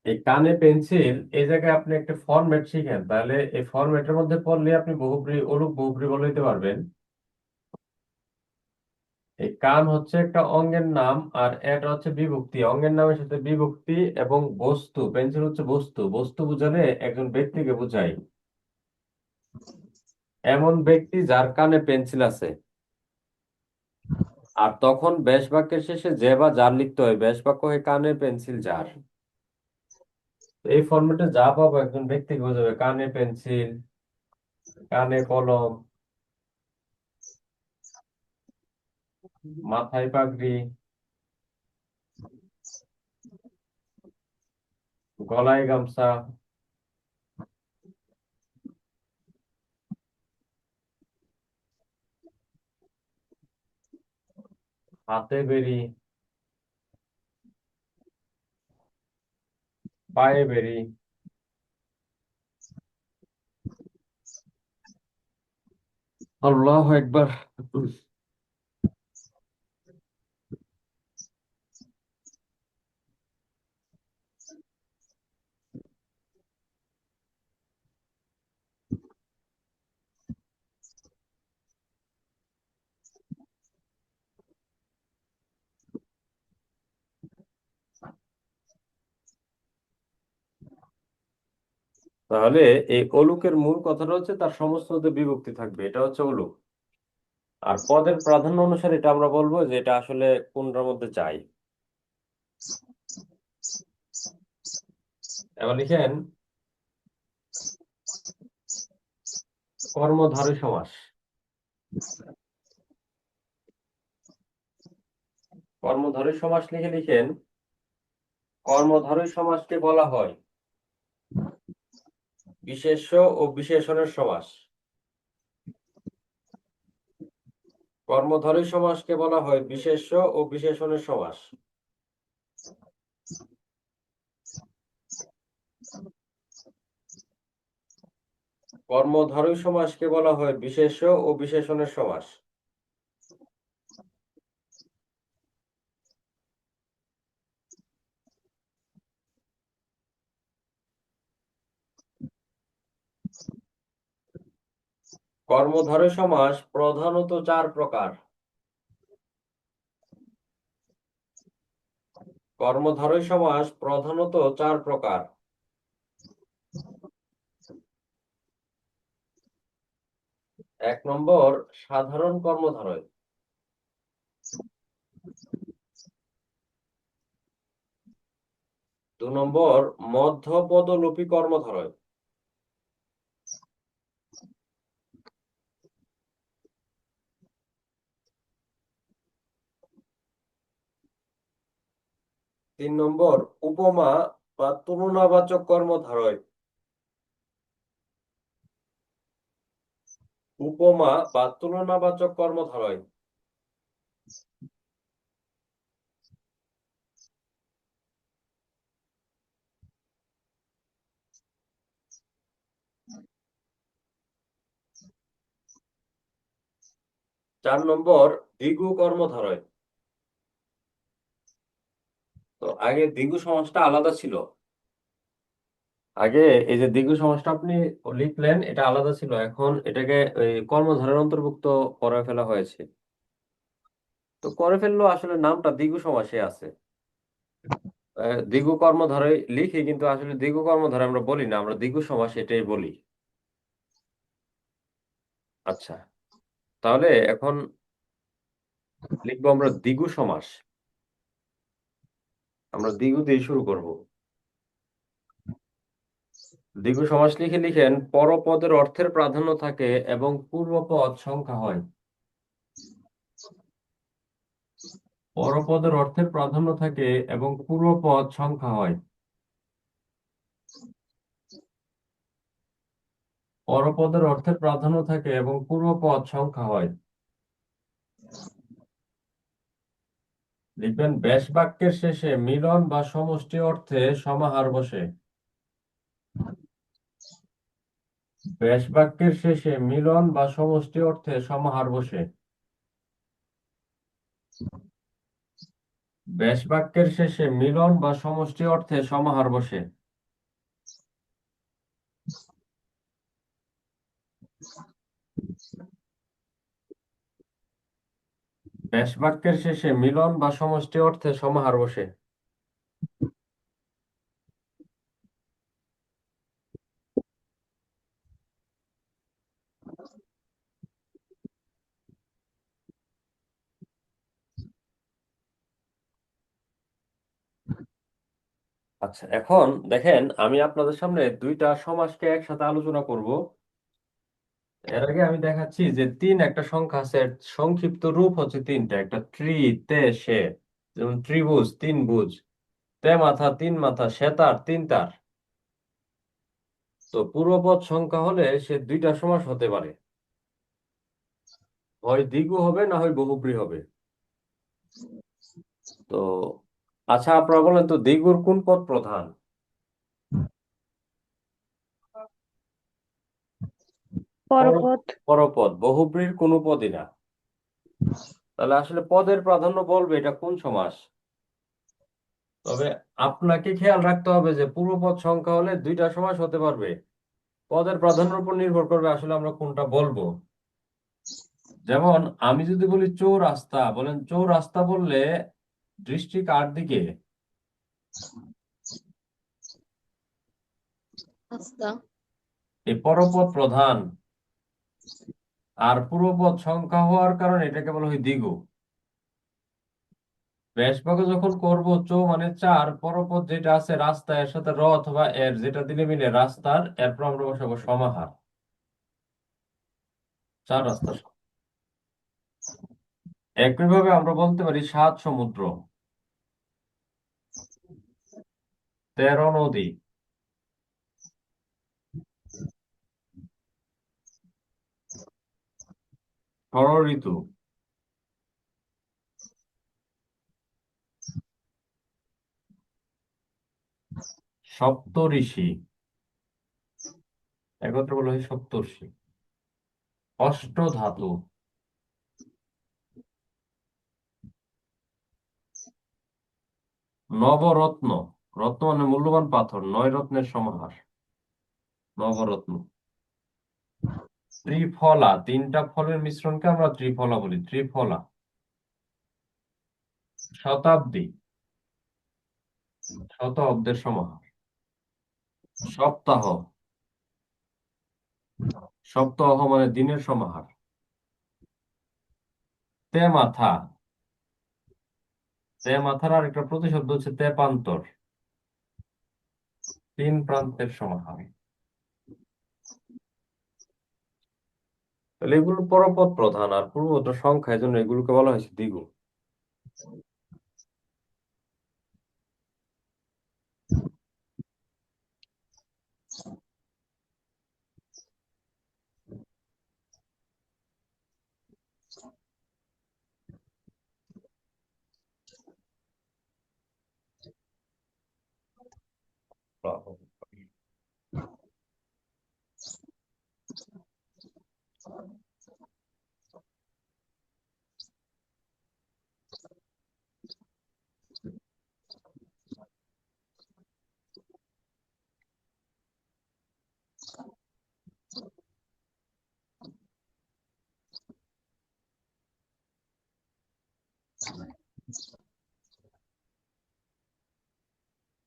এই কানে পেন্সিল, এই জায়গায় আপনি একটা ফরম্যাট শিখেন, তাহলে এই ফরম্যাটের মধ্যে পড়লে আপনি বহুব্রী, অলুক বহুব্রী বলতে পারবেন। এই কান হচ্ছে একটা অঙ্গের নাম, আর এটা হচ্ছে বিভক্তি, অঙ্গের নামের সাথে বিভক্তি। এবং বস্তু, পেন্সিল হচ্ছে বস্তু, বস্তু বোঝালে একজন ব্যক্তিকে বোঝায়। এমন ব্যক্তি যার কানে পেন্সিল আছে। আর তখন ব্যাস বাক্যের শেষে যে বা যার লিখতে হয়, ব্যাস বাক্য হয় কানে পেন্সিল যার। তো এই ফরম্যাটে যা পাবো একজন ব্যক্তিকে বোঝাবে, কানে পেন্সিল, কানে কলম, মাথায় পাগড়ি, গলায় গামছা, হাতে বেরি, পায়ে বেরি। আল্লাহু একবার। তাহলে এই অলুকের মূল কথাটা হচ্ছে তার সমস্ত বিভক্তি থাকবে, এটা হচ্ছে অলুক। আর পদের প্রাধান্য অনুসারে এটা আমরা বলবো যে এটা আসলে কোনটার মধ্যে যায়। এবার লিখেন কর্মধারী সমাস। কর্মধারী সমাস লিখেন কর্মধারী সমাসকে বলা হয় বিশেষ্য ও বিশেষণের সমাস। কর্মধারী সমাসকে বলা হয় বিশেষ্য ও বিশেষণের সমাস। কর্মধারী সমাসকে বলা হয় বিশেষ্য ও বিশেষণের সমাস। কর্মধারী সমাস প্রধানত চার প্রকার। কর্মধারী সমাস প্রধানত চার প্রকার। এক নম্বর সাধারণ কর্মধারয়। দু নম্বর মধ্যপদলোপী কর্মধারয়। তিন নম্বর উপমা বা তুলনাবাচক কর্মধারয়। উপমা বা তুলনাবাচক কর্মধারয়। চার নম্বর দ্বিগু কর্মধারয়। তো আগে দ্বিগু সমাসটা আলাদা ছিল। আগে এই যে দ্বিগু সমাসটা আপনি লিখলেন এটা আলাদা ছিল, এখন এটাকে ওই কর্মধারয়ের অন্তর্ভুক্ত করে ফেলা হয়েছে। তো করে ফেললো, আসলে নামটা দ্বিগু সমাসে আছে। দ্বিগু কর্মধারয় লিখি, কিন্তু আসলে দ্বিগু কর্মধারয় আমরা বলি না, আমরা দ্বিগু সমাস এটাই বলি। আচ্ছা, তাহলে এখন লিখবো আমরা দ্বিগু সমাস। আমরা দ্বিগু দিয়ে শুরু করব। দ্বিগু সমাস লিখেন পরপদের অর্থের প্রাধান্য থাকে এবং পূর্বপদ সংখ্যা হয়। পরপদের অর্থের প্রাধান্য থাকে এবং পূর্বপদ সংখ্যা হয়। পরপদের অর্থের প্রাধান্য থাকে এবং পূর্বপদ সংখ্যা হয়। লিখবেন ব্যাস বাক্যের শেষে মিলন বা সমষ্টি অর্থে সমাহার বসে। ব্যাস বাক্যের শেষে মিলন বা সমষ্টি অর্থে সমাহার বসে। ব্যাস বাক্যের শেষে মিলন বা সমষ্টি অর্থে সমাহার বসে। ব্যাস বাক্যের শেষে মিলন বা সমষ্টি অর্থে সমাহার বসে। আচ্ছা, এখন দেখেন আমি আপনাদের সামনে দুইটা সমাসকে একসাথে আলোচনা করব। এর আগে আমি দেখাচ্ছি যে তিন একটা সংখ্যা আছে, সংক্ষিপ্ত রূপ হচ্ছে তিনটা, একটা ত্রি, তে, সে। যেমন ত্রিভুজ, তিন ভুজ, তে মাথা, তিন মাথা, সে তার, তিন তার। তো পূর্বপদ সংখ্যা হলে সে দুইটা সমাস হতে পারে, হয় দ্বিগু হবে না হয় বহুব্রী হবে। তো আচ্ছা, আপনারা বলেন তো দ্বিগুর কোন পদ প্রধান? পর- পরপদ। পরপদ। বহুব্রীর কোনো পদই না। তাহলে আসলে পদের প্রাধান্য বলবে এটা কোন সমাস? তবে আপনাকে খেয়াল রাখতে হবে যে পূর্বপদ সংখ্যা হলে দুইটা সমাস হতে পারবে। পদের প্রাধান্যের উপর নির্ভর করবে আসলে আমরা কোনটা বলবো। যেমন আমি যদি বলি চৌরাস্তা, বলেন চৌরাস্তা বললে দৃষ্টি কার দিকে? রাস্তা। এই পরপদ প্রধান। আর পূর্বপদ সংখ্যা হওয়ার কারণে এটাকে বলা হয় দ্বিগু। ব্যাসভাগে যখন করব মানে 4, পরপদ যেটা আছে রাস্তা, এর সাথে অথবা এর যেটা দিলে মিলে রাস্তার, এরপর আমরা বসাবো সমাহার, 4 রাস্তার একইভাবে আমরা বলতে পারি 7 সমুদ্র, 13 নদী, 16 ঋতু, 7 ঋষি, একত্র বলা হয় সপ্তর্ষি, 8 ধাতু, 9 রত্ন, রত্ন মানে মূল্যবান পাথর, 9 রত্নের সমাহার, নবরত্ন, ত্রিফলা, 3টা ফলের মিশ্রণকে আমরা ত্রিফলা বলি, ত্রিফলা, শতাব্দী, শত অব্দের সমাহার, সপ্তাহ, সপ্তাহ মানে দিনের সমাহার, মাথা, মাথার আর একটা প্রতিশব্দ হচ্ছে তেপান্তর, 3 প্রান্তের সমাহার। তাহলে এগুলো পরপদ প্রধান আর পূর্বপদ সংখ্যা, এই জন্য এগুলোকে বলা হয়েছে দ্বিগুণ।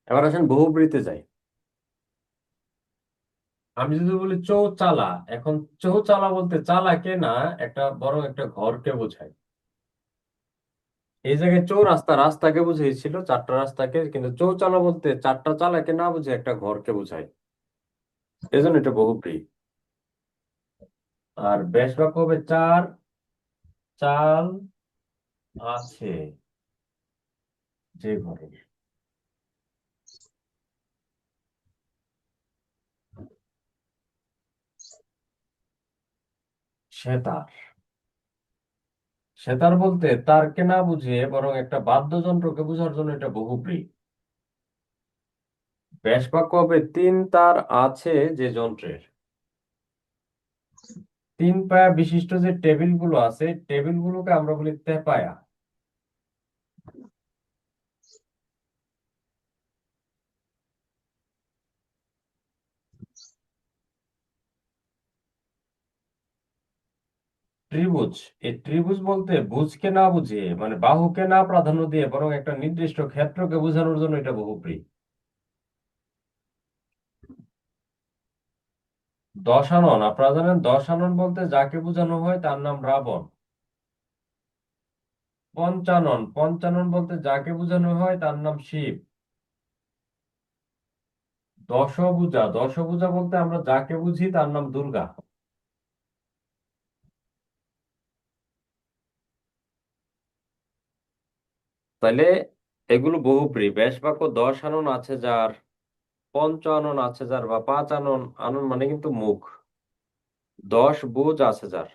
এবার আসেন বহুব্রীতে যাই। আমি যদি বলি চৌচালা, এখন চৌচালা বলতে চালাকে না, একটা বড় একটা ঘরকে বোঝায়। এই জায়গায় চৌরাস্তা, রাস্তাকে বুঝিয়েছিল, 4টা রাস্তাকে, কিন্তু চৌচালা বলতে 4টা চালাকে না বুঝে একটা ঘরকে বোঝায়, এই জন্য এটা বহুব্রী। আর ব্যাস বাক্য হবে 4 চাল আছে যে ঘরে। সেতার, সেতার বলতে তারকে না বুঝিয়ে বরং একটা বাদ্যযন্ত্রকে বোঝার জন্য এটা বহুব্রী। ব্যাস বাক্য হবে 3 তার আছে যে যন্ত্রের। 3 পায়া বিশিষ্ট যে টেবিল গুলো আছে, টেবিল গুলোকে আমরা বলি তেপায়া। ত্রিভুজ, এই ত্রিভুজ বলতে ভুজকে না বুঝিয়ে মানে বাহুকে না প্রাধান্য দিয়ে বরং একটা নির্দিষ্ট ক্ষেত্রকে বোঝানোর জন্য এটা বহুব্রী। দশানন, আপনারা জানেন দশানন বলতে যাকে বোঝানো হয় তার নাম রাবণ। পঞ্চানন, পঞ্চানন বলতে যাকে বোঝানো হয় তার নাম শিব। দশভুজা, দশভুজা বলতে আমরা যাকে বুঝি তার নাম দুর্গা। তাইলে এগুলো বহুব্রী। ব্যাস বাক্য 10 আনন আছে যার, 5 আনন আছে যার, বা 5 আনন, আনন মানে কিন্তু মুখ, 10 ভুজ আছে যার।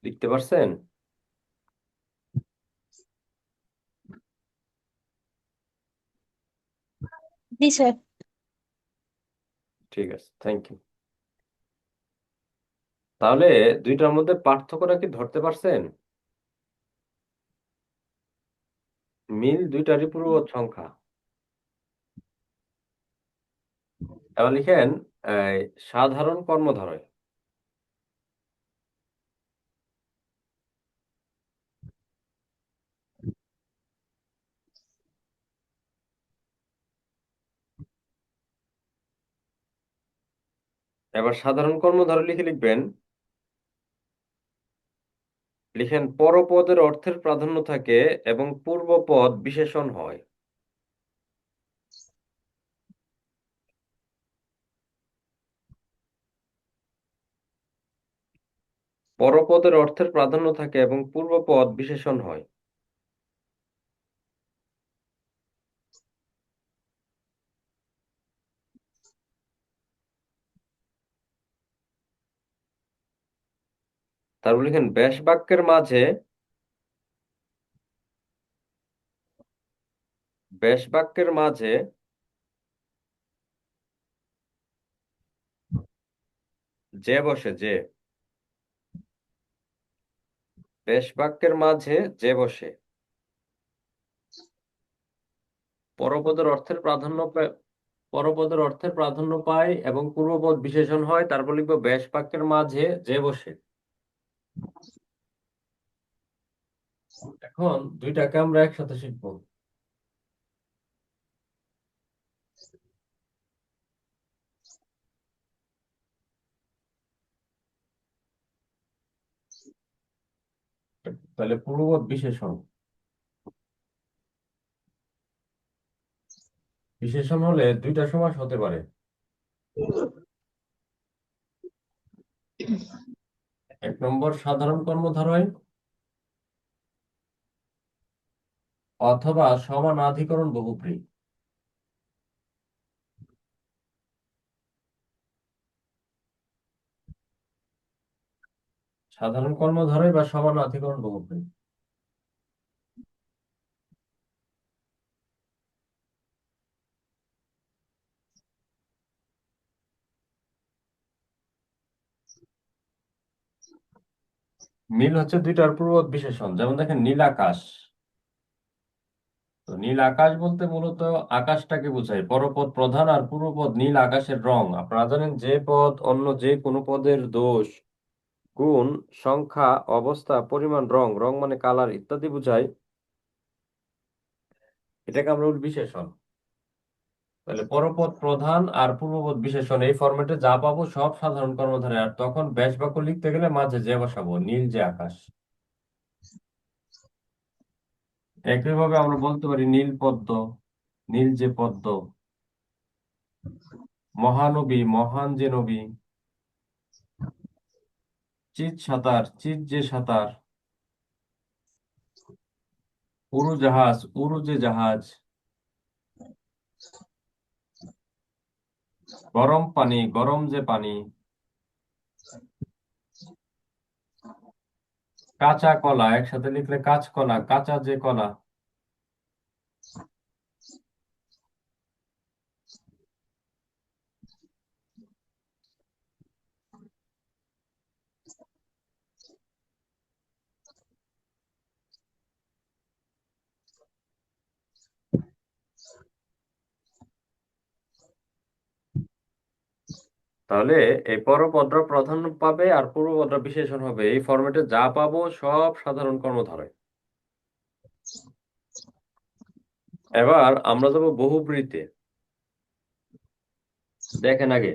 লিখতে পারছেন? জি স্যার। ঠিক আছে, থ্যাংক ইউ। তাহলে দুইটার মধ্যে পার্থক্যটা কি ধরতে পারছেন? মিল দুইটারই পূর্ববর্তী সংখ্যা। এবার লিখেন এই, সাধারণ কর্মধারয়। এবার সাধারণ কর্মধারয় লিখে লিখবেন, লিখেন পরপদের অর্থের প্রাধান্য থাকে এবং পূর্বপদ বিশেষণ হয়। পরপদের অর্থের প্রাধান্য থাকে এবং পূর্বপদ বিশেষণ হয়। তারপর লিখেন ব্যাস বাক্যের মাঝে, ব্যাস বাক্যের মাঝে যে বসে, যে ব্যাস বাক্যের মাঝে যে বসে পরপদের অর্থের প্রাধান্য পরপদের অর্থের প্রাধান্য পায় এবং পূর্বপদ বিশেষণ হয়। তারপর লিখবো ব্যাস বাক্যের মাঝে যে বসে। এখন দুইটাকে আমরা একসাথে শিখবো। তাহলে পূর্বপদ বিশেষণ, বিশেষণ হলে দুইটা সমাস হতে পারে। এক নম্বর সাধারণ কর্মধারয় অথবা সমানাধিকরণ বহুব্রী। সাধারণ কর্মধারয় বা সমানাধিকরণ বহুব্রী। মিল হচ্ছে দুইটার পূর্বপদ বিশেষণ। যেমন দেখেন নীল আকাশ, তো নীল আকাশ বলতে মূলত আকাশটাকে বোঝায়। পরপদ প্রধান আর পূর্বপদ নীল আকাশের রং। আপনারা জানেন যে পদ অন্য যে কোনো পদের দোষ, গুণ, সংখ্যা, অবস্থা, পরিমাণ, রং, রং মানে কালার ইত্যাদি বোঝায়, এটাকে আমরা বলি বিশেষণ। তাহলে পরপদ প্রধান আর পূর্বপদ বিশেষণ এই ফরম্যাটে যা পাবো সব সাধারণ কর্মধারয়। আর তখন ব্যাস বাক্য লিখতে গেলে মাঝে যে বসাবো, নীল যে আকাশ। একইভাবে আমরা বলতে পারি নীল পদ্ম, নীল যে পদ্ম। মহানবী, মহান যে নবী। চিত সাঁতার, চিত যে সাঁতার। উড়োজাহাজ, উড়ো যে জাহাজ। গরম পানি, গরম যে পানি। কাঁচা কলা, একসাথে লিখলে কাঁচকলা, কাঁচা যে কলা। তাহলে এই পরপদরা প্রাধান্য পাবে আর পূর্বপদরা বিশেষণ হবে। এই ফরম্যাটে যা পাবো সব সাধারণ কর্মধারয়। এবার আমরা যাবো বহুব্রীতে। দেখেন আগে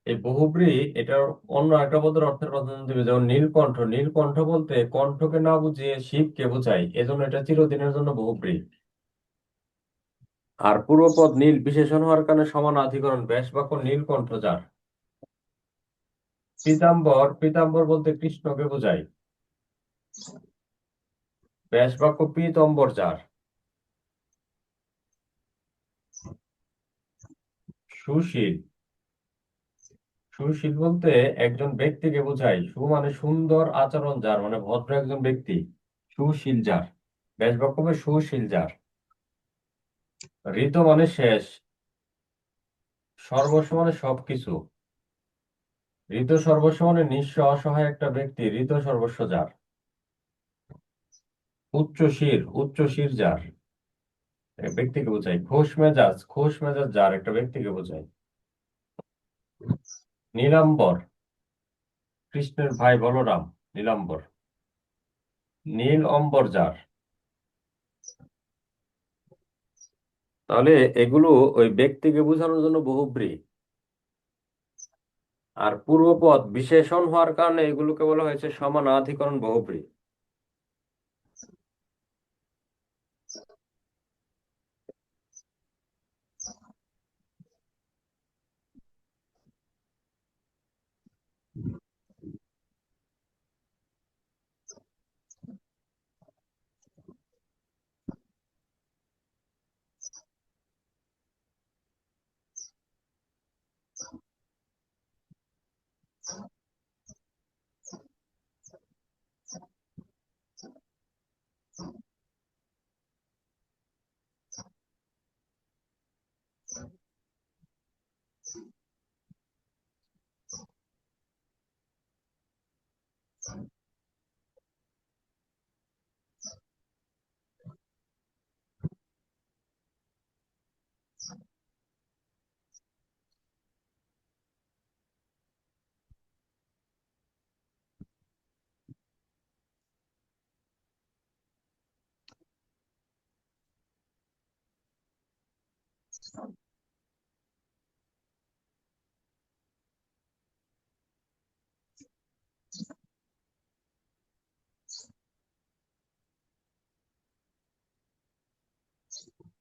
এই বহুব্রী, এটার অন্য একটা পদের অর্থের প্রাধান্য দিবে। যেমন নীলকণ্ঠ, নীলকণ্ঠ বলতে কণ্ঠকে না বুঝিয়ে শিবকে বোঝায়, এজন্য এটা চিরদিনের জন্য বহুব্রী। আর পূর্বপদ নীল বিশেষণ হওয়ার কারণে সমানাধিকরণ, ব্যাস বাক্য নীলকণ্ঠ যার। পীতাম্বর, পীতাম্বর বলতে কৃষ্ণকে বোঝায়, ব্যাস বাক্য পীতম্বর যার। সুশীল, সুশীল বলতে একজন ব্যক্তিকে বোঝায়। সু মানে সুন্দর আচরণ যার, মানে ভদ্র একজন ব্যক্তি। সুশীল যার, বেশ বাক্যবে সুশীল যার। ঋত মানে শেষ, সর্বস্ব মানে সবকিছু। ঋত সর্বস্ব মানে নিঃস্ব অসহায় একটা ব্যক্তি, ঋত সর্বস্ব যার। উচ্চ শির যার, এক ব্যক্তিকে বোঝায়। খোশ মেজাজ যার, একটা ব্যক্তিকে বোঝায়। নীলাম্বর, কৃষ্ণের ভাই বলরাম, নীলাম্বর। নীল অম্বর যার। তাহলে এগুলো ওই ব্যক্তিকে বোঝানোর জন্য বহুব্রী। আর পূর্বপদ বিশেষণ হওয়ার কারণে এগুলোকে বলা হয়েছে সমানাধিকরণ বহুব্রী।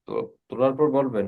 তো তোলার পর বলবেন।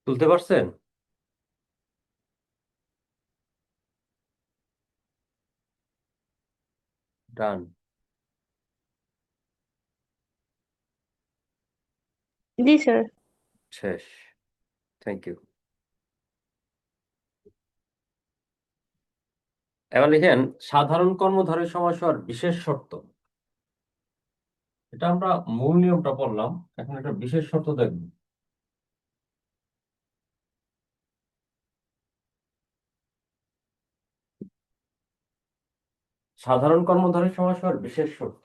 তুলতে পারছেন? ডান। জি স্যার। শেষ। Thank you. এবার লিখেন সাধারণ কর্মধারয় সমাস হওয়ার বিশেষ শর্ত। এটা আমরা মূল নিয়মটা পড়লাম, এখন একটা বিশেষ শর্ত দেখব। সাধারণ কর্মধারয় সমাস হওয়ার বিশেষ শর্ত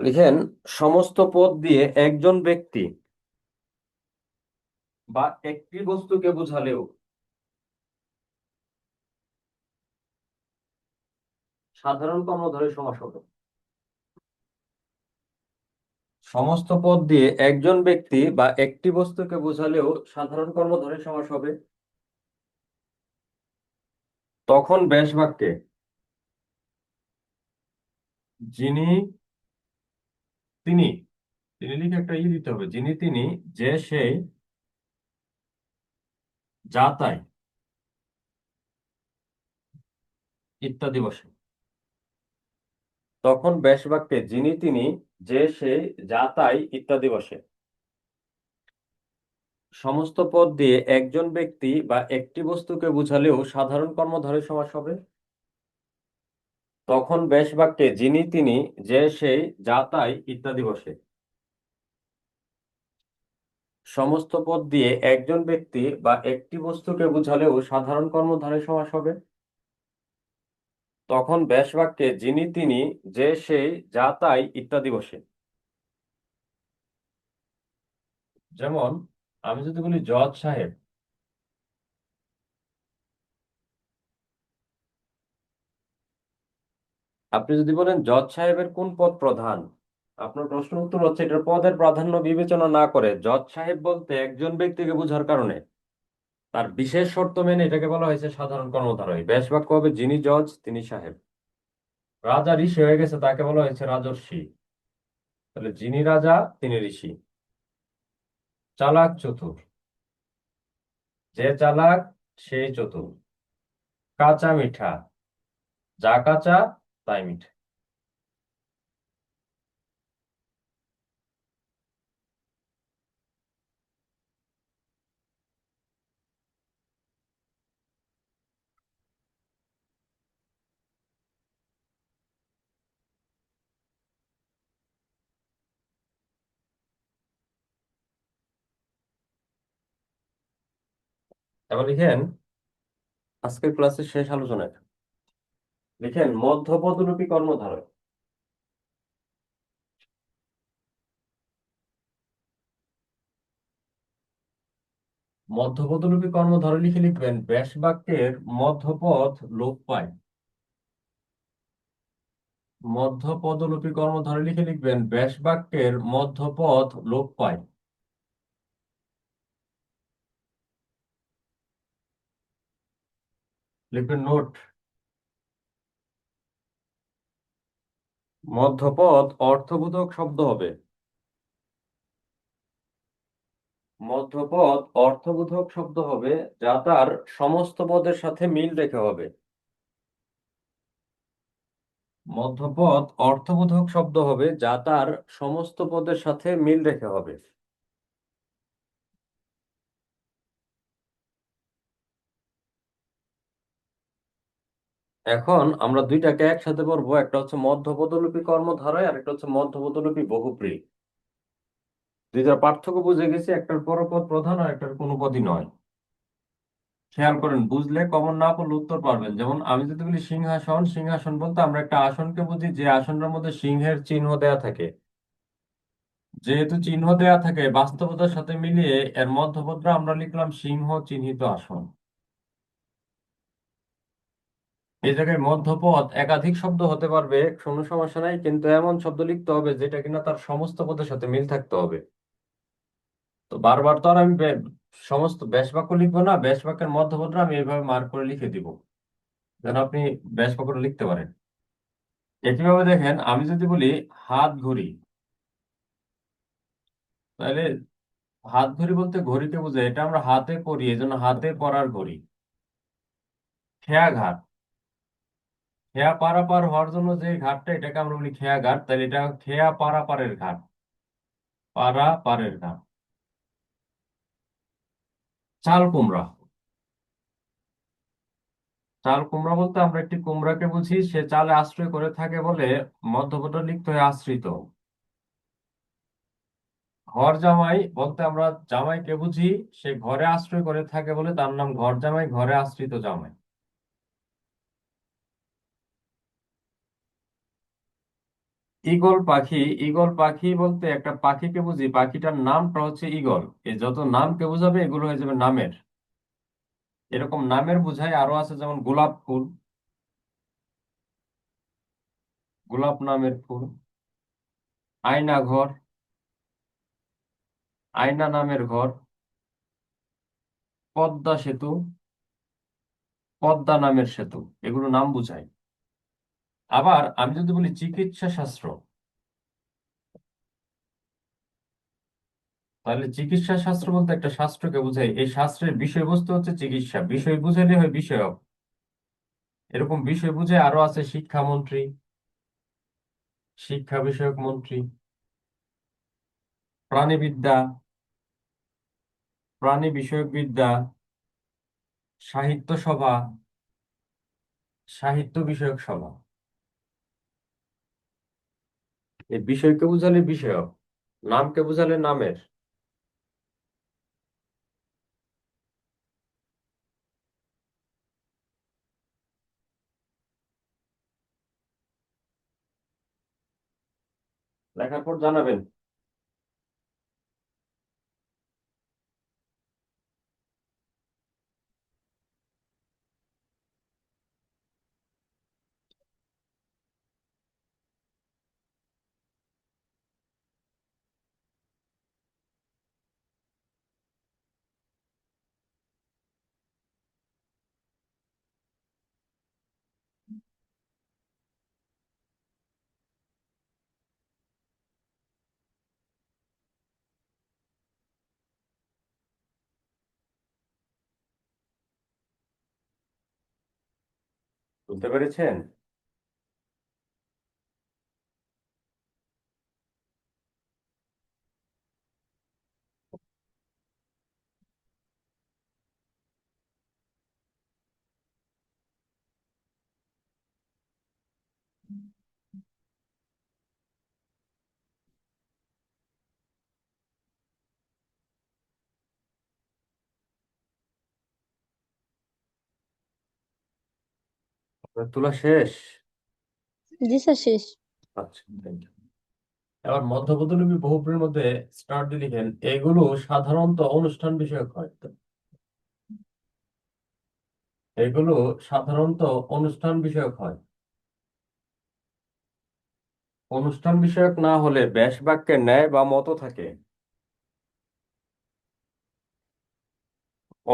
লিখেন সমস্ত পদ দিয়ে একজন ব্যক্তি বা একটি বস্তুকে বোঝালেও সাধারণ কর্মধারয় সমাস হবে। সমস্ত পদ দিয়ে একজন ব্যক্তি বা একটি বস্তুকে বোঝালেও সাধারণ কর্মধারয় সমাস হবে তখন ব্যাস বাক্যে যিনি তিনি, তিনি লিখে একটা দিতে হবে, যিনি তিনি, যে সেই, যা তাই ইত্যাদি বসে। তখন ব্যাস বাক্যে যিনি তিনি, যে সেই, যা তাই ইত্যাদি বসে। সমস্ত পদ দিয়ে একজন ব্যক্তি বা একটি বস্তুকে বোঝালেও সাধারণ কর্মধারয় সমাস হবে তখন ব্যাস বাক্যে যিনি তিনি, যে সেই, যা তাই ইত্যাদি বসে। সমস্ত পদ দিয়ে একজন ব্যক্তি বা একটি বস্তুকে বোঝালেও সাধারণ কর্মধারয় সমাস হবে তখন ব্যাস বাক্যে যিনি তিনি, যে সেই, যা তাই ইত্যাদি বসে। যেমন আমি যদি বলি জজ সাহেব, আপনি যদি বলেন জজ সাহেবের কোন পদ প্রধান, আপনার প্রশ্ন উত্তর হচ্ছে এটার পদের প্রাধান্য বিবেচনা না করে জজ সাহেব বলতে একজন ব্যক্তিকে বোঝার কারণে তার বিশেষ শর্ত মেনে এটাকে বলা হয়েছে সাধারণ কর্মধারয়। ব্যাস বাক্য হবে যিনি জজ তিনি সাহেব। রাজা ঋষি হয়ে গেছে তাকে বলা হয়েছে রাজর্ষি, তাহলে যিনি রাজা তিনি ঋষি। চালাক চতুর, যে চালাক সেই চতুর। কাঁচা মিঠা, যা কাঁচা তাই মিঠা। এবার লিখেন আজকের ক্লাসের শেষ আলোচনা এটা। লিখেন মধ্যপদরূপী কর্মধারয়। মধ্যপদরূপী কর্মধারয় লিখে লিখবেন ব্যাস বাক্যের মধ্যপদ লোপ পায়। মধ্যপদরূপী কর্মধারয় লিখে লিখবেন ব্যাস বাক্যের মধ্যপদ লোপ পায়। লিখবেন নোট, মধ্যপদ অর্থবোধক শব্দ হবে। মধ্যপদ অর্থবোধক শব্দ হবে যা তার সমস্ত পদের সাথে মিল রেখে হবে। মধ্যপদ অর্থবোধক শব্দ হবে যা তার সমস্ত পদের সাথে মিল রেখে হবে। এখন আমরা দুইটাকে একসাথে পড়বো, একটা হচ্ছে মধ্যপদলোপী কর্মধারয় আর একটা হচ্ছে মধ্যপদলোপী বহুব্রী। দুইটার পার্থক্য বুঝে গেছি, একটার পরপদ প্রধান আর একটার কোনো পদই নয়। খেয়াল করেন, বুঝলে কমন না পড়লে উত্তর পারবেন। যেমন আমি যদি বলি সিংহাসন, সিংহাসন বলতে আমরা একটা আসনকে বুঝি যে আসনটার মধ্যে সিংহের চিহ্ন দেয়া থাকে। যেহেতু চিহ্ন দেয়া থাকে বাস্তবতার সাথে মিলিয়ে এর মধ্যপদটা আমরা লিখলাম সিংহ চিহ্নিত আসন। এই জায়গায় মধ্যপদ একাধিক শব্দ হতে পারবে, কোনো সমস্যা নাই, কিন্তু এমন শব্দ লিখতে হবে যেটা কিনা তার সমস্ত পদের সাথে মিল থাকতে হবে। তো বারবার তো আর আমি সমস্ত ব্যাস বাক্য লিখবো না, ব্যাস বাক্যের মধ্যপদটা আমি এইভাবে মার্ক করে লিখে দিব যেন আপনি ব্যাস বাক্যটা লিখতে পারেন। একইভাবে দেখেন আমি যদি বলি হাত ঘড়ি, তাহলে হাত ঘড়ি বলতে ঘড়িকে বোঝায়, এটা আমরা হাতে পরি, এই জন্য হাতে পরার ঘড়ি। খেয়া ঘাট, খেয়া পারাপার হওয়ার জন্য যে ঘাটটা, এটাকে আমরা বলি খেয়া ঘাট, তাহলে এটা খেয়া পারাপারের ঘাট, পারাপারের ঘাট। চাল কুমড়া, চাল কুমড়া বলতে আমরা একটি কুমড়াকে বুঝি, সে চালে আশ্রয় করে থাকে বলে মধ্যপদ লিখতে হয় আশ্রিত। ঘর জামাই বলতে আমরা জামাইকে বুঝি, সে ঘরে আশ্রয় করে থাকে বলে তার নাম ঘর জামাই, ঘরে আশ্রিত জামাই। ঈগল পাখি, ঈগল পাখি বলতে একটা পাখিকে বুঝি, পাখিটার নামটা হচ্ছে ঈগল। এই যত নামকে বোঝাবে এগুলো হয়ে যাবে নামের। এরকম নামের বোঝায় আরো আছে, যেমন গোলাপ ফুল, গোলাপ নামের ফুল। আয়না ঘর, আয়না নামের ঘর। পদ্মা সেতু, পদ্মা নামের সেতু, এগুলো নাম বোঝায়। আবার আমি যদি বলি চিকিৎসা শাস্ত্র, তাহলে চিকিৎসা শাস্ত্র বলতে একটা শাস্ত্রকে বোঝায়, এই শাস্ত্রের বিষয়বস্তু হচ্ছে চিকিৎসা, বিষয় বুঝাইলে হয় বিষয়ক। এরকম বিষয় বুঝে আরো আছে শিক্ষামন্ত্রী, শিক্ষা বিষয়ক মন্ত্রী। প্রাণীবিদ্যা, প্রাণী বিষয়ক বিদ্যা। সাহিত্য সভা, সাহিত্য বিষয়ক সভা। এই বিষয়কে বুঝালে বিষয়ক, নামকে বুঝালে নামের। লেখার পর জানাবেন। বুঝতে পেরেছেন? আপনার তোলা শেষ? জি স্যার, শেষ। আচ্ছা, থ্যাংক ইউ। এবার মধ্যপদলিপি বহুব্রীর মধ্যে স্টার্ট দিয়ে লিখেন, এগুলো সাধারণত অনুষ্ঠান বিষয়ক হয়। এগুলো সাধারণত অনুষ্ঠান বিষয়ক হয়। অনুষ্ঠান বিষয়ক না হলে ব্যাস বাক্যের ন্যায় বা মত থাকে।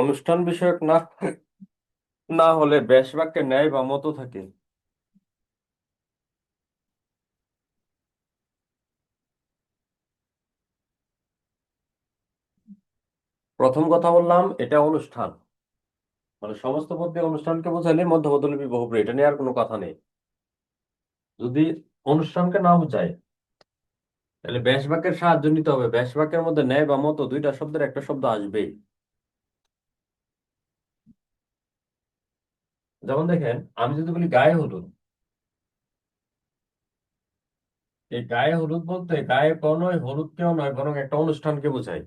অনুষ্ঠান বিষয়ক না না হলে ব্যাস বাক্যের ন্যায় বা মত থাকে। প্রথম কথা বললাম এটা অনুষ্ঠান, মানে সমস্ত পদ দিয়ে অনুষ্ঠানকে বোঝালে মধ্যপদলিপি বহুব্রী, এটা নিয়ে আর কোনো কথা নেই। যদি অনুষ্ঠানকে না বোঝায় তাহলে ব্যাস বাক্যের সাহায্য নিতে হবে, ব্যাস বাক্যের মধ্যে ন্যায় বা মত দুইটা শব্দের একটা শব্দ আসবেই। যেমন দেখেন, আমি যদি বলি গায়ে হলুদ, এই গায়ে হলুদ বলতে গায়ে কেউ নয়, হলুদ কেউ নয়, বরং একটা অনুষ্ঠানকে বোঝায়।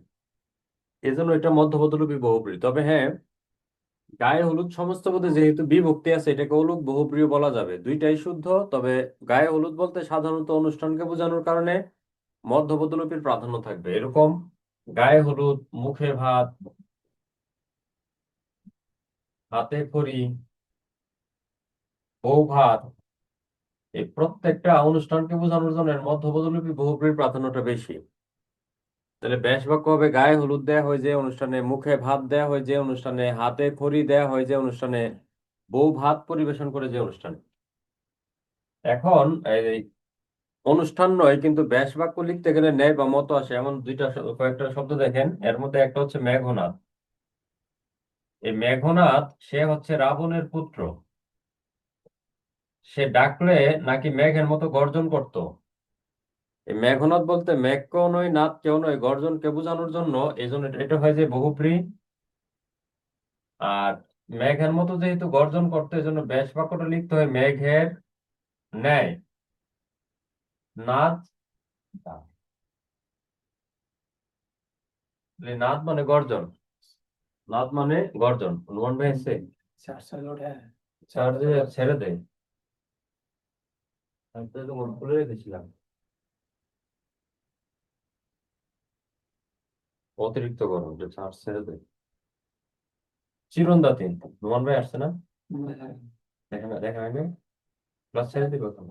এই জন্য এটা মধ্যপদলোপী বহুব্রী। তবে হ্যাঁ, গায়ে হলুদ সমস্ত পদে যেহেতু বিভক্তি আছে, এটাকে অলুক বহুব্রী বলা যাবে, দুইটাই শুদ্ধ। তবে গায়ে হলুদ বলতে সাধারণত অনুষ্ঠানকে বোঝানোর কারণে মধ্যপদলোপীর প্রাধান্য থাকবে। এরকম গায়ে হলুদ, মুখে ভাত, হাতে খড়ি, বউ ভাত, এই প্রত্যেকটা অনুষ্ঠানকে বোঝানোর জন্য এর মধ্যপদলোপী বহুব্রীর প্রাধান্যটা বেশি। তাহলে ব্যাস বাক্য হবে, গায়ে হলুদ দেয়া হয় যে অনুষ্ঠানে, মুখে ভাত দেয়া হয় যে অনুষ্ঠানে, হাতে খড়ি দেয়া হয় যে অনুষ্ঠানে, বউ ভাত পরিবেশন করে যে অনুষ্ঠানে। এখন এই অনুষ্ঠান নয়, কিন্তু ব্যাস বাক্য লিখতে গেলে ন্যায় বা মত আসে এমন কয়েকটা শব্দ দেখেন। এর মধ্যে একটা হচ্ছে মেঘনাদ। এই মেঘনাদ সে হচ্ছে রাবণের পুত্র। সে ডাকলে নাকি মেঘের মতো গর্জন করত। এই মেঘনাদ বলতে মেঘ কেউ নয়, নাদ কেউ নয়, গর্জনকে বোঝানোর জন্য এই জন্য এটা হয় যে বহুব্রী। আর মেঘের মতো যেহেতু গর্জন করতে, এই জন্য ব্যাস বাক্যটা লিখতে হয় মেঘের ন্যায় নাদ। নাদ মানে গর্জন, নাদ মানে গর্জন। রুমান ভাই আছে? চার্জে ছেড়ে দেয়। আমি তো তখন খুলে রেখেছিলাম। অতিরিক্ত গরম যে চার্জ ছেড়ে দেয়। চিরন দাঁতি। রুমান ভাই আসছে না? দেখেন দেখেন আগে ক্লাস ছেড়ে দিবে কেন?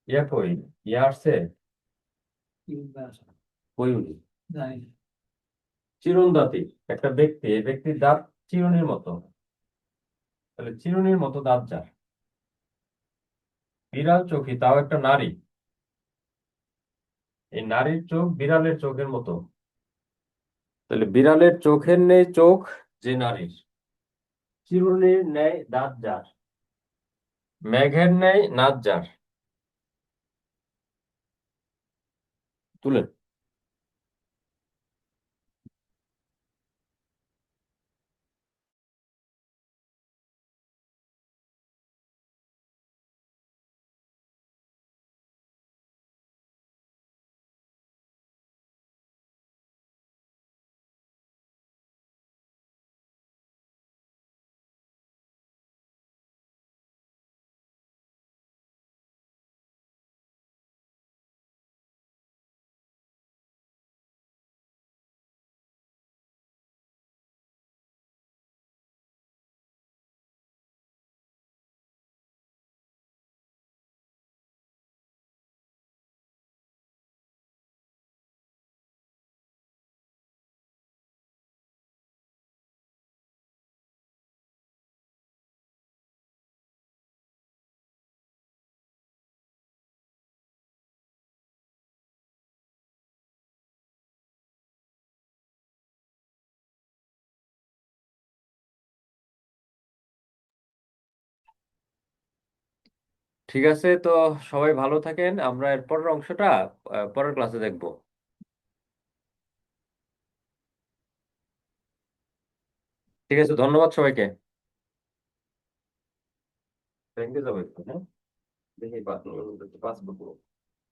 ইয়া কই? ইয়া আসছে? কই উনি? চিরন দাঁতি একটা ব্যক্তি, এই ব্যক্তির দাঁত চিরুনির মতো। তাহলে চিরুনির মতো দাঁত যার, বিড়াল চোখী, তাও একটা নারী। এই নারীর চোখ বিড়ালের চোখের মতো। তাহলে বিড়ালের চোখের নেই চোখ যে নারীর, চিরুনির ন্যায় দাঁত যার, মেঘের ন্যায় নাচ যার। তুলেন। ঠিক আছে, তো সবাই ভালো থাকেন। আমরা এর পরের অংশটা পরের ক্লাসে দেখবো। ঠিক আছে, ধন্যবাদ সবাইকে। ব্যাংকে যাবো একটু, হ্যাঁ? দেখি পাসবুক